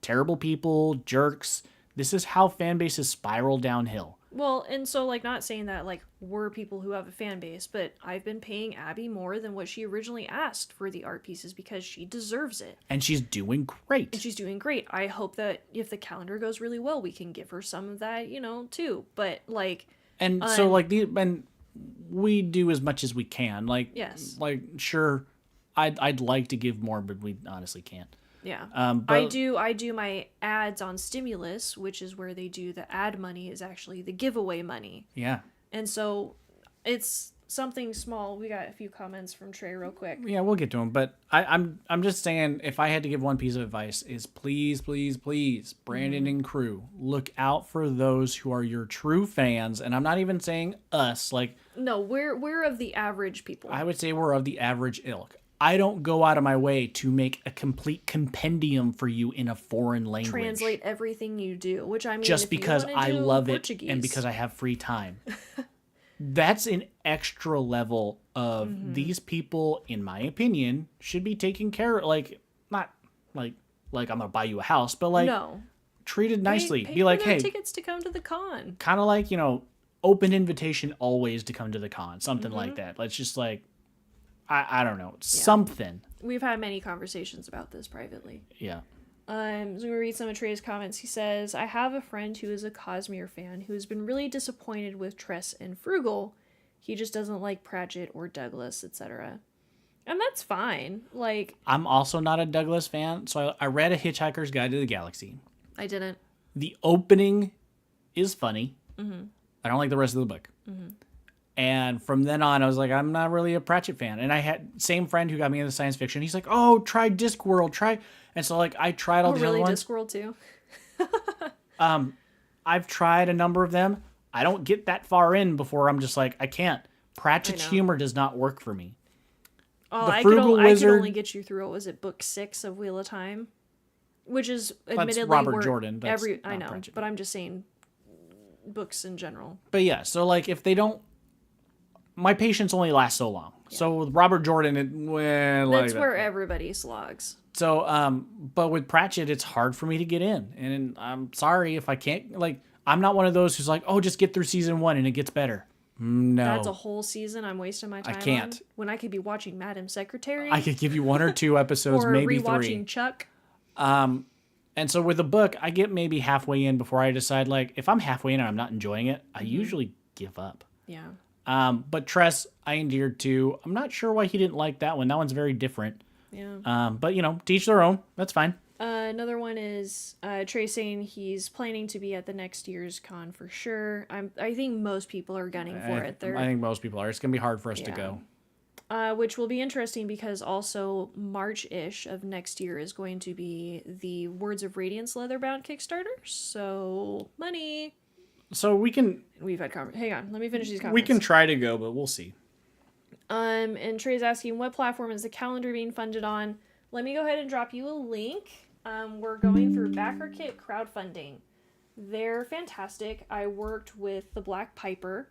terrible people, jerks. This is how fan bases spiral downhill. Well, and so, like, not saying that, like, we're people who have a fan base, but I've been paying Abby more than what she originally asked for the art pieces because she deserves it. And she's doing great. And she's doing great. I hope that if the calendar goes really well, we can give her some of that, too. But, like... And so, like, and we do as much as we can. Like, yes. Like, sure, I'd like to give more, but we honestly can't. Yeah. But I do my ads on Stimulus, which is where they do the ad money is actually the giveaway money. Yeah. And so it's something small. We got a few comments from Trey real quick. Yeah, we'll get to them. But I'm just saying, if I had to give one piece of advice, is please, please, please, Brandon and crew, look out for those who are your true fans. And I'm not even saying us. Like, no, we're of the average people. I would say we're of the average ilk. I don't go out of my way to make a complete compendium for you in a foreign language. Translate everything you do, which I mean, just because I love Portuguese. It and because I have free time. That's an extra level of these people, in my opinion, should be taken care of. Like, not like I'm gonna buy you a house, but like, no, treated nicely. Pay be like, for their hey, tickets to come to the con. Kind of like, open invitation always to come to the con, something like that. Let's just like. I don't know. Something. We've had many conversations about this privately. Yeah. So I'm going to read some of Trey's comments. He says, I have a friend who is a Cosmere fan who has been really disappointed with Tress and Frugal. He just doesn't like Pratchett or Douglas, etc. And that's fine. Like, I'm also not a Douglas fan, so I read A Hitchhiker's Guide to the Galaxy. I didn't. The opening is funny. I don't like the rest of the book. And from then on, I was like, I'm not really a Pratchett fan. And I had same friend who got me into science fiction. He's like, oh, try Discworld, try. And so like I tried all the other ones. Discworld too. I've tried a number of them. I don't get that far in before I'm just like, I can't. Pratchett's humor does not work for me. Oh, I could only get you through. What was it, book 6 of Wheel of Time, which is admittedly that's Robert Jordan. That's I know, Pratchett. but I'm just saying books in general. But yeah, so like if they don't. My patience only lasts so long. Yeah. So with Robert Jordan, that's where everybody slogs. So, but with Pratchett, it's hard for me to get in, and I'm sorry if I can't. Like, I'm not one of those who's like, oh, just get through season 1 and it gets better. No, that's a whole season I'm wasting my time. I can't. When I could be watching Madam Secretary. I could give you 1 or 2 episodes, or maybe 3. Rewatching Chuck. And so with the book, I get maybe halfway in before I decide. Like, if I'm halfway in and I'm not enjoying it, I usually give up. Yeah. But Tress, I endeared to. I'm not sure why he didn't like that one. That one's very different. Yeah. But to each their own. That's fine. Another one is Trey saying he's planning to be at the next year's con for sure. I think most people are gunning for it. I think most people are. It's gonna be hard for us to go. Which will be interesting because also March-ish of next year is going to be the Words of Radiance leather-bound Kickstarter. So money. So we've had hang on, let me finish these comments. We can try to go, but we'll see. And Trey's asking, what platform is the calendar being funded on? Let me go ahead and drop you a link. We're going through BackerKit crowdfunding. They're fantastic. I worked with the Black Piper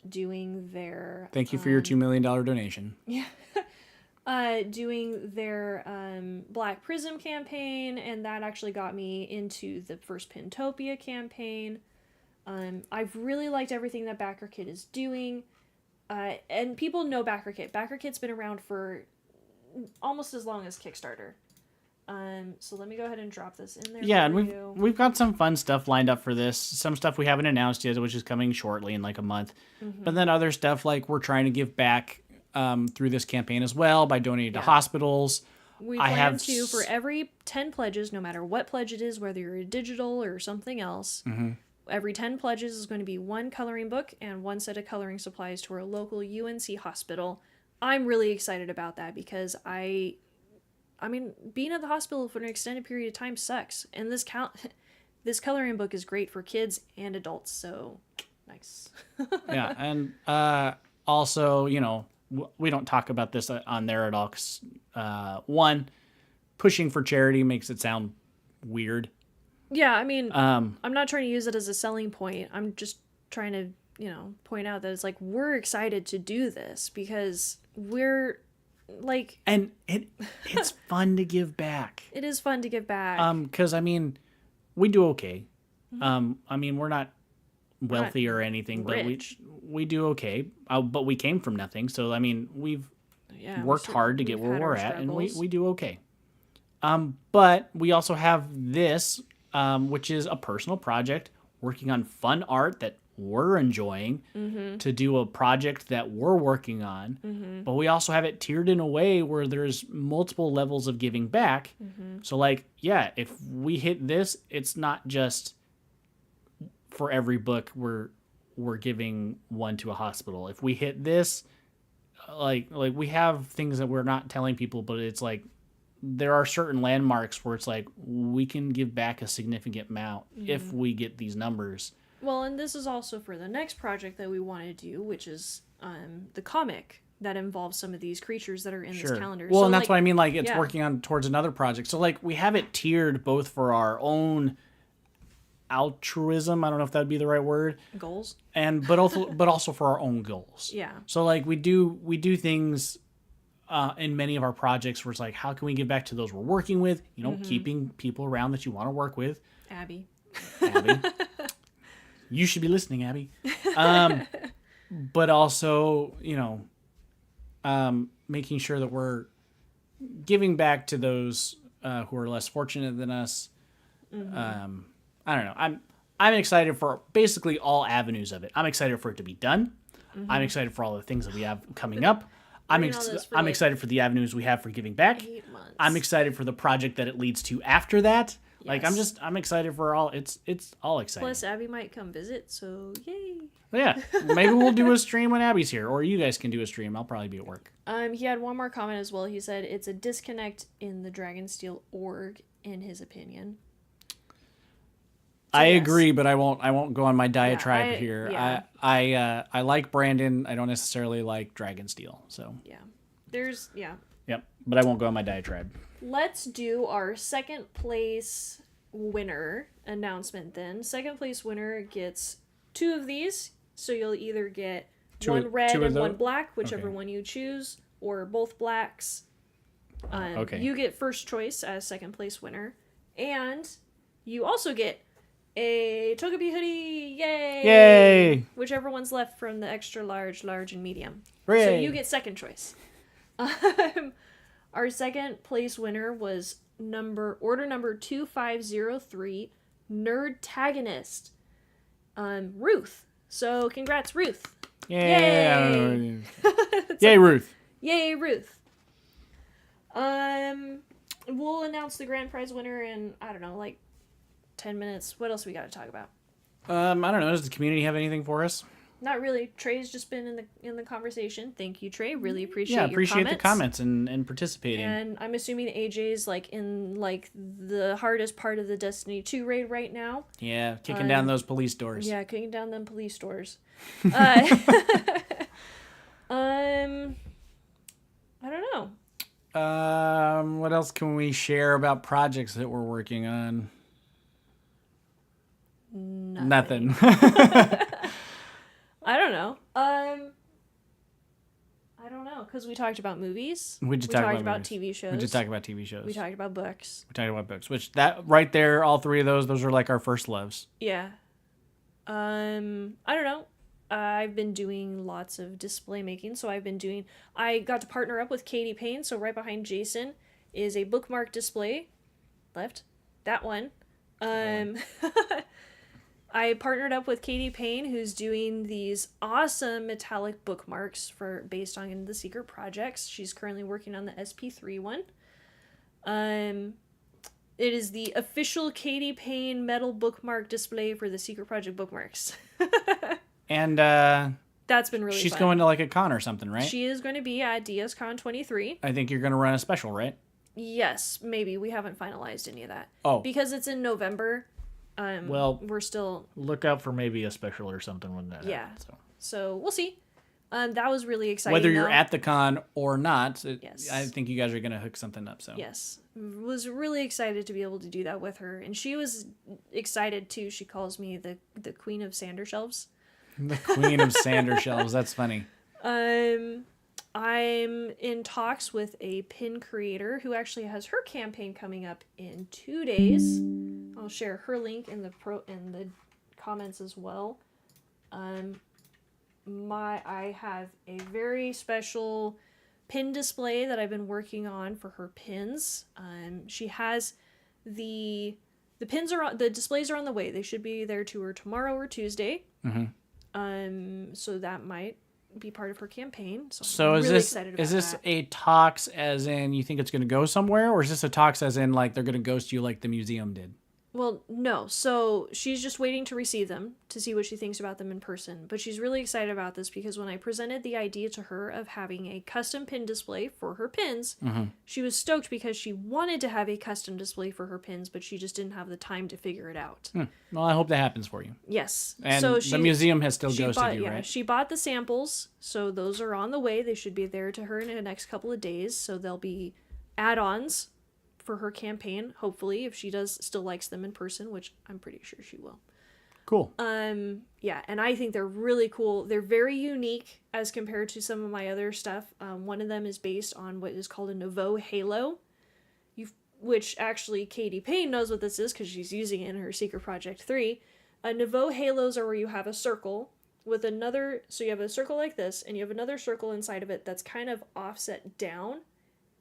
doing their... Thank you for your $2 million donation. Yeah. Doing their Black Prism campaign, and that actually got me into the first Pintopia campaign. I've really liked everything that BackerKit is doing. And people know BackerKit. BackerKit's been around for almost as long as Kickstarter. So let me go ahead and drop this in there. Yeah, and we've got some fun stuff lined up for this. Some stuff we haven't announced yet, which is coming shortly in like a month. But then other stuff like we're trying to give back through this campaign as well by donating to hospitals. We plan to, for every 10 pledges, no matter what pledge it is, whether you're a digital or something else, every 10 pledges is going to be 1 coloring book and 1 set of coloring supplies to our local UNC hospital. I'm really excited about that because I mean, being at the hospital for an extended period of time sucks. And this coloring book is great for kids and adults, so nice. Yeah, and also, we don't talk about this on there at all because, one, pushing for charity makes it sound weird. Yeah, I mean, I'm not trying to use it as a selling point. I'm just trying to, point out that it's like we're excited to do this because we're like... And it's fun to give back. It is fun to give back. Because, I mean, we do okay. I mean, we're not wealthy or anything, rich. but we do okay. But we came from nothing. So, I mean, we've worked hard to get where we're at, and we do okay. But we also have this, which is a personal project, working on fun art that we're enjoying, to do a project that we're working on. But we also have it tiered in a way where there's multiple levels of giving back. So, like, yeah, if we hit this, it's not just for every book we're giving one to a hospital. If we hit this, like we have things that we're not telling people, but it's like there are certain landmarks where it's like we can give back a significant amount if we get these numbers. Well, and this is also for the next project that we want to do, which is the comic that involves some of these creatures that are in this calendar. Well, so, and that's what I mean, like, it's working on towards another project. So, like, we have it tiered both for our own altruism, I don't know if that would be the right word. Goals. But also for our own goals. Yeah. So, like, we do things in many of our projects where it's like, how can we give back to those we're working with? You know, keeping people around that you want to work with. Abby. You should be listening, Abby. But also, you know, making sure that we're giving back to those who are less fortunate than us. I don't know. I'm excited for basically all avenues of it. I'm excited for it to be done. I'm excited for all the things that we have coming up. I'm excited for the avenues we have for giving back. 8 months. I'm excited for the project that it leads to after that. Like, I'm excited for all. It's all exciting. Plus, Abby might come visit, so yay. Yeah, maybe we'll do a stream when Abby's here, or you guys can do a stream. I'll probably be at work. He had one more comment as well. He said it's a disconnect in the Dragonsteel org, in his opinion. So, I agree, but I won't go on my diatribe here. Yeah. I like Brandon. I don't necessarily like Dragonsteel. So yeah. Yep, but I won't go on my diatribe. Let's do our second place winner announcement then. Second place winner gets 2 of these. So you'll either get one red and one black, whichever one you choose, or both blacks. Okay. You get first choice as second place winner. And you also get a Togepi hoodie. Yay! Yay! Whichever one's left from the extra large, large, and medium. Hooray. So you get second choice. Our second place winner was order number 2503, Nerdtagonist, Ruth. So congrats, Ruth. Yay! Yay, Ruth. Yay, Ruth. We'll announce the grand prize winner in, I don't know, like 10 minutes. What else we got to talk about? I don't know. Does the community have anything for us? Not really. Trey's just been in the conversation. Thank you, Trey. Really appreciate your comments. Appreciate the comments and participating. And I'm assuming AJ's like in like the hardest part of the Destiny 2 raid right now. Yeah, kicking down those police doors. Yeah, kicking down them police doors. I don't know. What else can we share about projects that we're working on? Nothing. I don't know. I don't know, because we talked about movies. We talked about TV shows. We just talked about TV shows. We talked about books. We talked about books, which that right there, all 3 of those are like our first loves. Yeah. I don't know. I've been doing lots of display making, so I got to partner up with Katie Payne, so right behind Jason is a bookmark display. Left. That one. I partnered up with Katie Payne, who's doing these awesome metallic bookmarks based on the Secret Projects. She's currently working on the SP3 one. It is the official Katie Payne metal bookmark display for the Secret Project bookmarks. And that's been really she's fun. going to like a con or something, right? She is going to be at DSCon 23. I think you're going to run a special, right? Yes, maybe. We haven't finalized any of that. Oh. Because it's in November. Well, we're still... Look out for maybe a special or something when that happens. So we'll see. That was really exciting. Whether you're at the con or not, yes. I think you guys are going to hook something up. So yes. Was really excited to be able to do that with her. And she was excited too. She calls me the Queen of Sander Shelves. The Queen of Sander Shelves. That's funny. I'm in talks with a pin creator who actually has her campaign coming up in 2 days. I'll share her link in the comments as well. I have a very special pin display that I've been working on for her pins. She has the displays are on the way. They should be there to her tomorrow or Tuesday. So that might be part of her campaign. So I'm really excited about is this that. a talks as in you think it's going to go somewhere, or is this a talks as in like they're going to ghost you like the museum did? Well, no. So she's just waiting to receive them to see what she thinks about them in person. But she's really excited about this because when I presented the idea to her of having a custom pin display for her pins, she was stoked because she wanted to have a custom display for her pins, but she just didn't have the time to figure it out. Well, I hope that happens for you. Yes. And so the museum has still ghosted you, right? She bought the samples, so those are on the way. They should be there to her in the next couple of days. So there'll be add-ons for her campaign, hopefully, if she still likes them in person, which I'm pretty sure she will. Cool. Yeah, and I think they're really cool. They're very unique as compared to some of my other stuff. One of them is based on what is called a Nouveau Halo, which actually Katie Payne knows what this is because she's using it in her Secret Project 3. Nouveau Halos are where you have a circle with another, so you have a circle like this, and you have another circle inside of it that's kind of offset down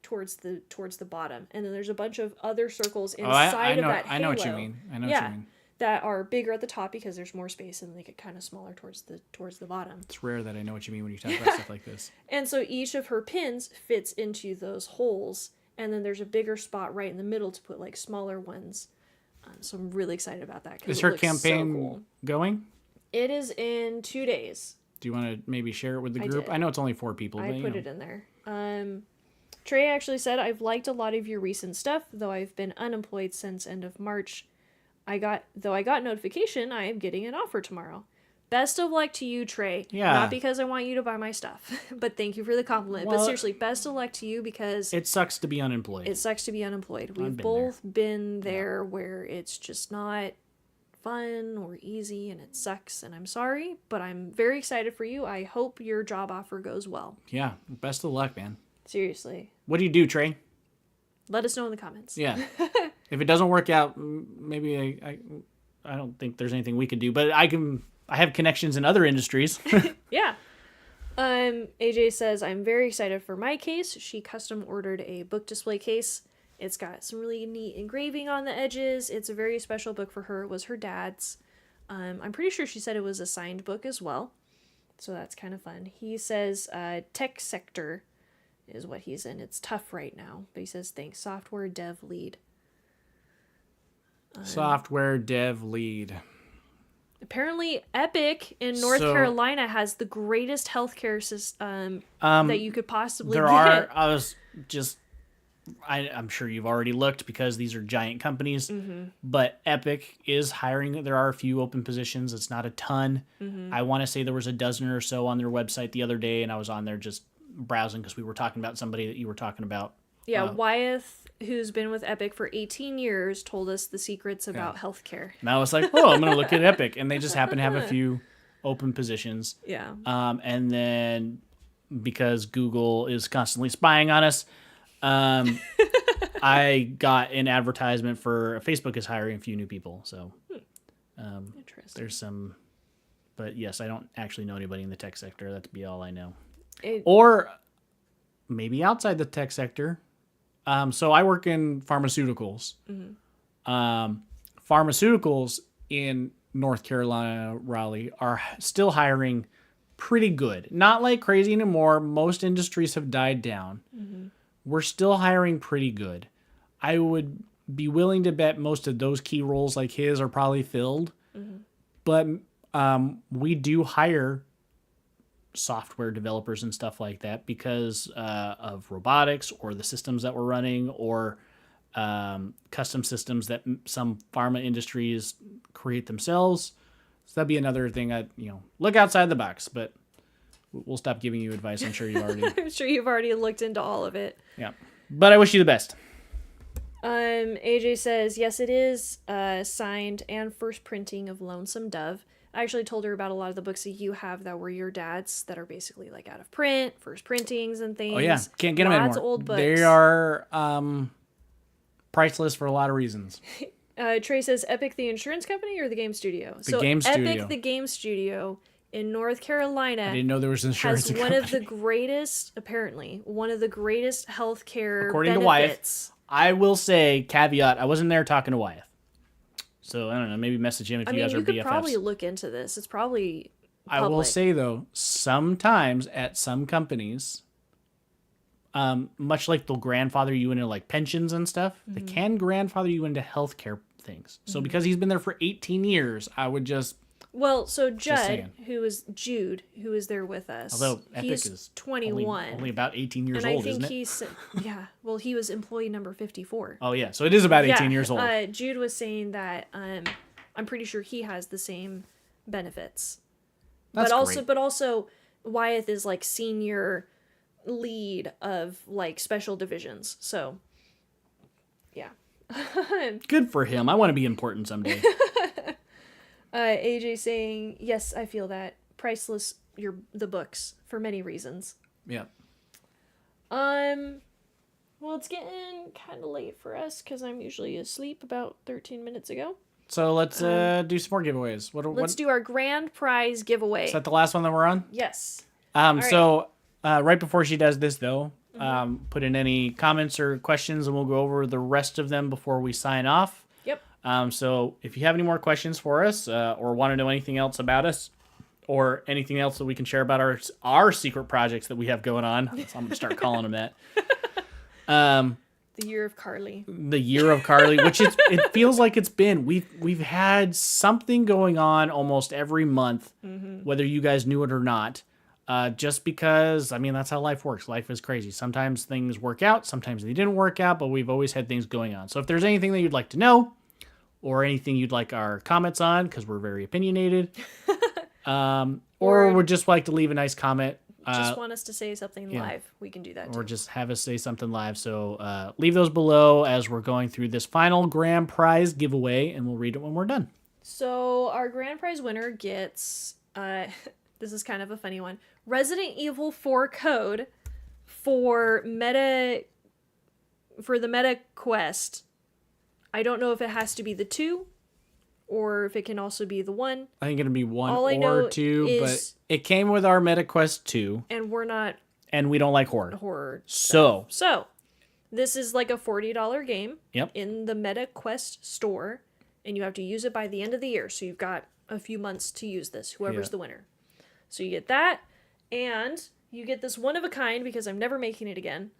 towards the bottom, and then there's a bunch of other circles inside of that halo. I know what you mean. I know what you mean. That are bigger at the top because there's more space, and they get kind of smaller towards the bottom. It's rare that I know what you mean when you talk about stuff like this. And so each of her pins fits into those holes, and then there's a bigger spot right in the middle to put like smaller ones. So I'm really excited about that. Is her campaign going? It is in 2 days. Do you want to maybe share it with the group? I know it's only 4 people. I put it in there. Trey actually said, I've liked a lot of your recent stuff, though I've been unemployed since end of March. I got notification I am getting an offer tomorrow. Best of luck to you, Trey. Yeah. Not because I want you to buy my stuff, but thank you for the compliment. Well, but seriously, best of luck to you because it sucks to be unemployed. We've both been there where it's just not fun or easy and it sucks, and I'm sorry, but I'm very excited for you. I hope your job offer goes well. Yeah. Best of luck, man. Seriously. What do you do, Trey? Let us know in the comments. Yeah. If it doesn't work out, maybe I don't think there's anything we could do, but I have connections in other industries. Yeah. AJ says, I'm very excited for my case. She custom ordered a book display case. It's got some really neat engraving on the edges. It's a very special book for her. It was her dad's. I'm pretty sure she said it was a signed book as well. So that's kind of fun. He says, tech sector is what he's in. It's tough right now. But he says, thanks, software dev lead. Software dev lead. Apparently, Epic in North Carolina has the greatest healthcare system that you could possibly get. I'm sure you've already looked because these are giant companies, but Epic is hiring. There are a few open positions. It's not a ton. I want to say there was a dozen or so on their website the other day, and I was on there just browsing because we were talking about somebody that you were talking about. Yeah, Wyeth, who's been with Epic for 18 years, told us the secrets about healthcare. And I was like, I'm going to look at Epic. And they just happen to have a few open positions. Yeah. And then because Google is constantly spying on us, I got an advertisement for Facebook is hiring a few new people. So Interesting. There's some, but yes, I don't actually know anybody in the tech sector. That'd be all I know. Or maybe outside the tech sector. So I work in pharmaceuticals. Pharmaceuticals in North Carolina, Raleigh, are still hiring pretty good. Not like crazy anymore. Most industries have died down. We're still hiring pretty good. I would be willing to bet most of those key roles like his are probably filled. But we do hire software developers and stuff like that because of robotics or the systems that we're running or custom systems that some pharma industries create themselves. So that'd be another thing. Look outside the box, but we'll stop giving you advice. I'm sure you've already looked into all of it. Yeah, but I wish you the best. AJ says, yes, it is signed and first printing of Lonesome Dove. I actually told her about a lot of the books that you have that were your dad's that are basically like out of print, first printings and things. Oh yeah, can't get them Lots anymore. of old books. They are priceless for a lot of reasons. Trey says Epic the insurance company or the game studio? Game studio. Epic the game studio in North Carolina. I didn't know there was insurance. Has one of the greatest, apparently, one of the greatest healthcare according benefits. to Wyeth. I will say, caveat, I wasn't there talking to Wyeth. So, I don't know, maybe message him if you guys are BFFs. You could probably look into this. It's probably public. I will say, though, sometimes at some companies, much like they'll grandfather you into like pensions and stuff, they can grandfather you into healthcare things. So because he's been there for 18 years, I would just... Well, so Jude, who is there with us. Although Epic he's is 21. Only about 18 years old, isn't it? And I think well, he was employee number 54. Oh, yeah. So it is about 18 years old. Jude was saying that I'm pretty sure he has the same benefits. But also Wyeth is like senior lead of like special divisions. So, yeah. Good for him. I want to be important someday. AJ saying, yes, I feel that. Priceless, the books, for many reasons. Yeah. Well, it's getting kind of late for us, because I'm usually asleep about 13 minutes ago. So let's do some more giveaways. Let's do our grand prize giveaway. Is that the last one that we're on? Yes. So right before she does this, though, put in any comments or questions, and we'll go over the rest of them before we sign off. So if you have any more questions for us or want to know anything else about us or anything else that we can share about our secret projects that we have going on, so I'm going to start calling them that. The year of Carly. The year of Carly, which it feels like it's been. We've had something going on almost every month, whether you guys knew it or not. Just because, I mean, that's how life works. Life is crazy. Sometimes things work out, sometimes they didn't work out, but we've always had things going on. So if there's anything that you'd like to know, or anything you'd like our comments on, because we're very opinionated, or would just like to leave a nice comment. Just want us to say something live, we can do that too. Or just have us say something live. So leave those below as we're going through this final grand prize giveaway, and we'll read it when we're done. So our grand prize winner gets, this is kind of a funny one, Resident Evil 4 code for the Meta Quest. I don't know if it has to be the 2 or if it can also be the 1. I think it'll be 1 or 2, but it came with our MetaQuest 2. And we're not... And we don't like horror. So this is like a $40 game Yep. in the MetaQuest store, and you have to use it by the end of the year. So you've got a few months to use this, whoever's the winner. So you get that, and you get this one-of-a-kind, because I'm never making it again,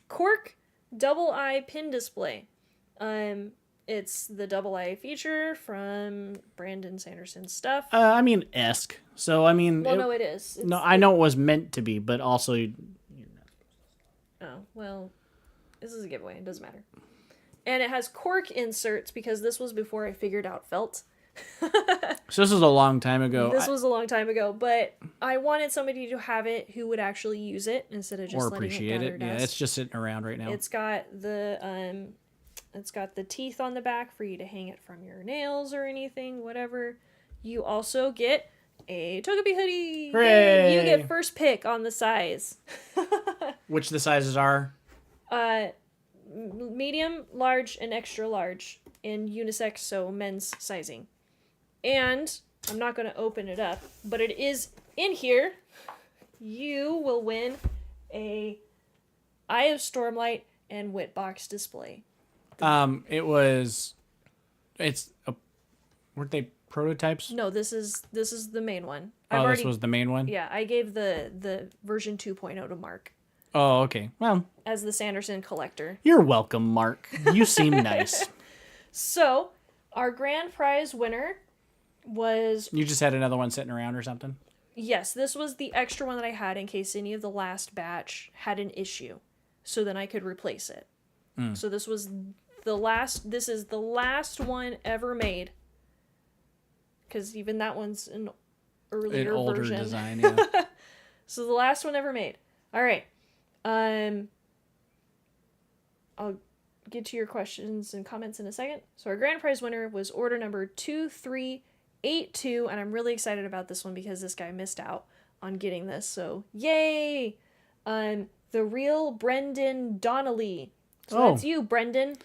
Cork Double Eye Pin Display. It's the double eye feature from Brandon Sanderson's stuff. I mean, esque. So, I mean... Well, no, it is. I know it was meant to be, but also... Oh, well, this is a giveaway. It doesn't matter. And it has cork inserts, because this was before I figured out felt. So this was a long time ago. This was a long time ago, but I wanted somebody to have it who would actually use it instead of just or letting appreciate it gather dust. Yeah, it's just sitting around right now. It's got the teeth on the back for you to hang it from your nails or anything, whatever. You also get a Togepi hoodie. Hooray! You get first pick on the size. Which the sizes are? Medium, large, and extra large in unisex, so men's sizing. And I'm not going to open it up, but it is in here. You will win a Eye of Stormlight and Witbox display. Weren't they prototypes? No, this is the main one. This was the main one? Yeah, I gave the version 2.0 to Mark. Oh, okay. Well, as the Sanderson collector. You're welcome, Mark. You seem nice. So, our grand prize winner was... You just had another one sitting around or something? Yes, this was the extra one that I had in case any of the last batch had an issue. So then I could replace it. So this is the last one ever made. Because even that one's an earlier older version. Design, yeah. So the last one ever made. All right. I'll get to your questions and comments in a second. So our grand prize winner was order number 23 8-2, and I'm really excited about this one because this guy missed out on getting this. So yay! The real Brendan Donnelly. So that's you, Brendan.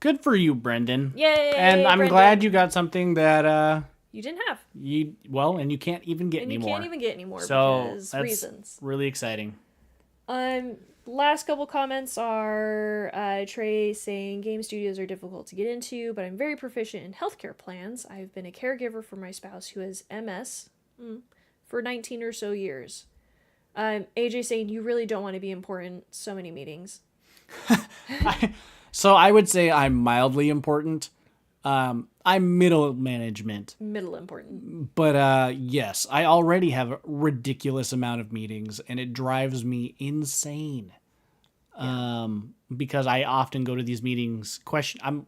Good for you, Brendan. Yay! And I'm Brendan. glad you got something that you didn't have. And you can't even get anymore. You can't even get anymore so because that's reasons. Really exciting. Last couple comments are Trey saying game studios are difficult to get into, but I'm very proficient in healthcare plans. I've been a caregiver for my spouse who has MS for 19 or so years. AJ saying you really don't want to be important. So many meetings. So I would say I'm mildly important. I'm middle management. Middle important. But yes, I already have a ridiculous amount of meetings, and it drives me insane. Yeah. Because I often go to these meetings.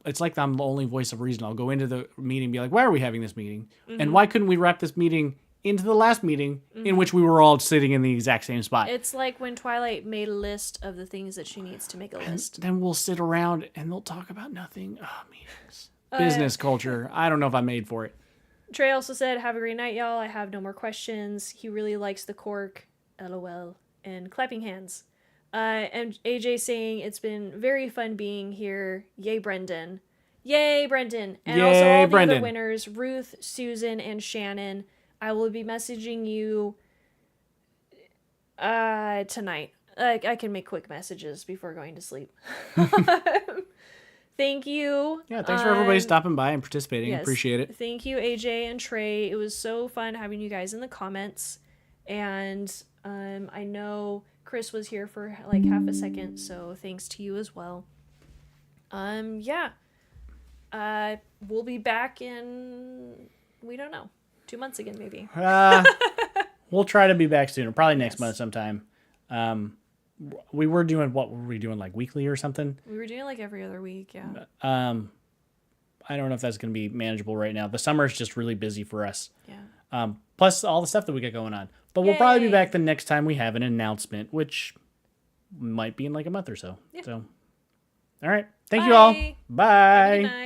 It's like I'm the only voice of reason. I'll go into the meeting and be like, "Why are we having this meeting? Mm-hmm. And why couldn't we wrap this meeting into the last meeting in which we were all sitting in the exact same spot?" It's like when Twilight made a list of the things that she needs to make a list. Then we'll sit around and they'll talk about nothing. Oh, meetings. Business culture. I don't know if I'm made for it. Trey also said, have a great night, y'all. I have no more questions. He really likes the cork. LOL. And clapping hands. And AJ saying, it's been very fun being here. Yay, Brendan. Yay, Brendan. And Yay, also all the Brendan. other winners, Ruth, Susan, and Shannon. I will be messaging you tonight. I can make quick messages before going to sleep. Thank you. Yeah, thanks for everybody stopping by and participating. Yes, appreciate it. Thank you, AJ and Trey. It was so fun having you guys in the comments. And I know Chris was here for like half a second, so thanks to you as well. Yeah. We'll be back in, we don't know, 2 months again, maybe. We'll try to be back sooner, probably next month sometime. We were doing, what were we doing, like weekly or something? We were doing like every other week, yeah. I don't know if that's going to be manageable right now. The summer is just really busy for us. Yeah. Plus all the stuff that we got going on. But we'll probably be back the next time we have an announcement, which might be in like a month or so. Yeah. So, all right. Thank you all. Bye. Have a good night.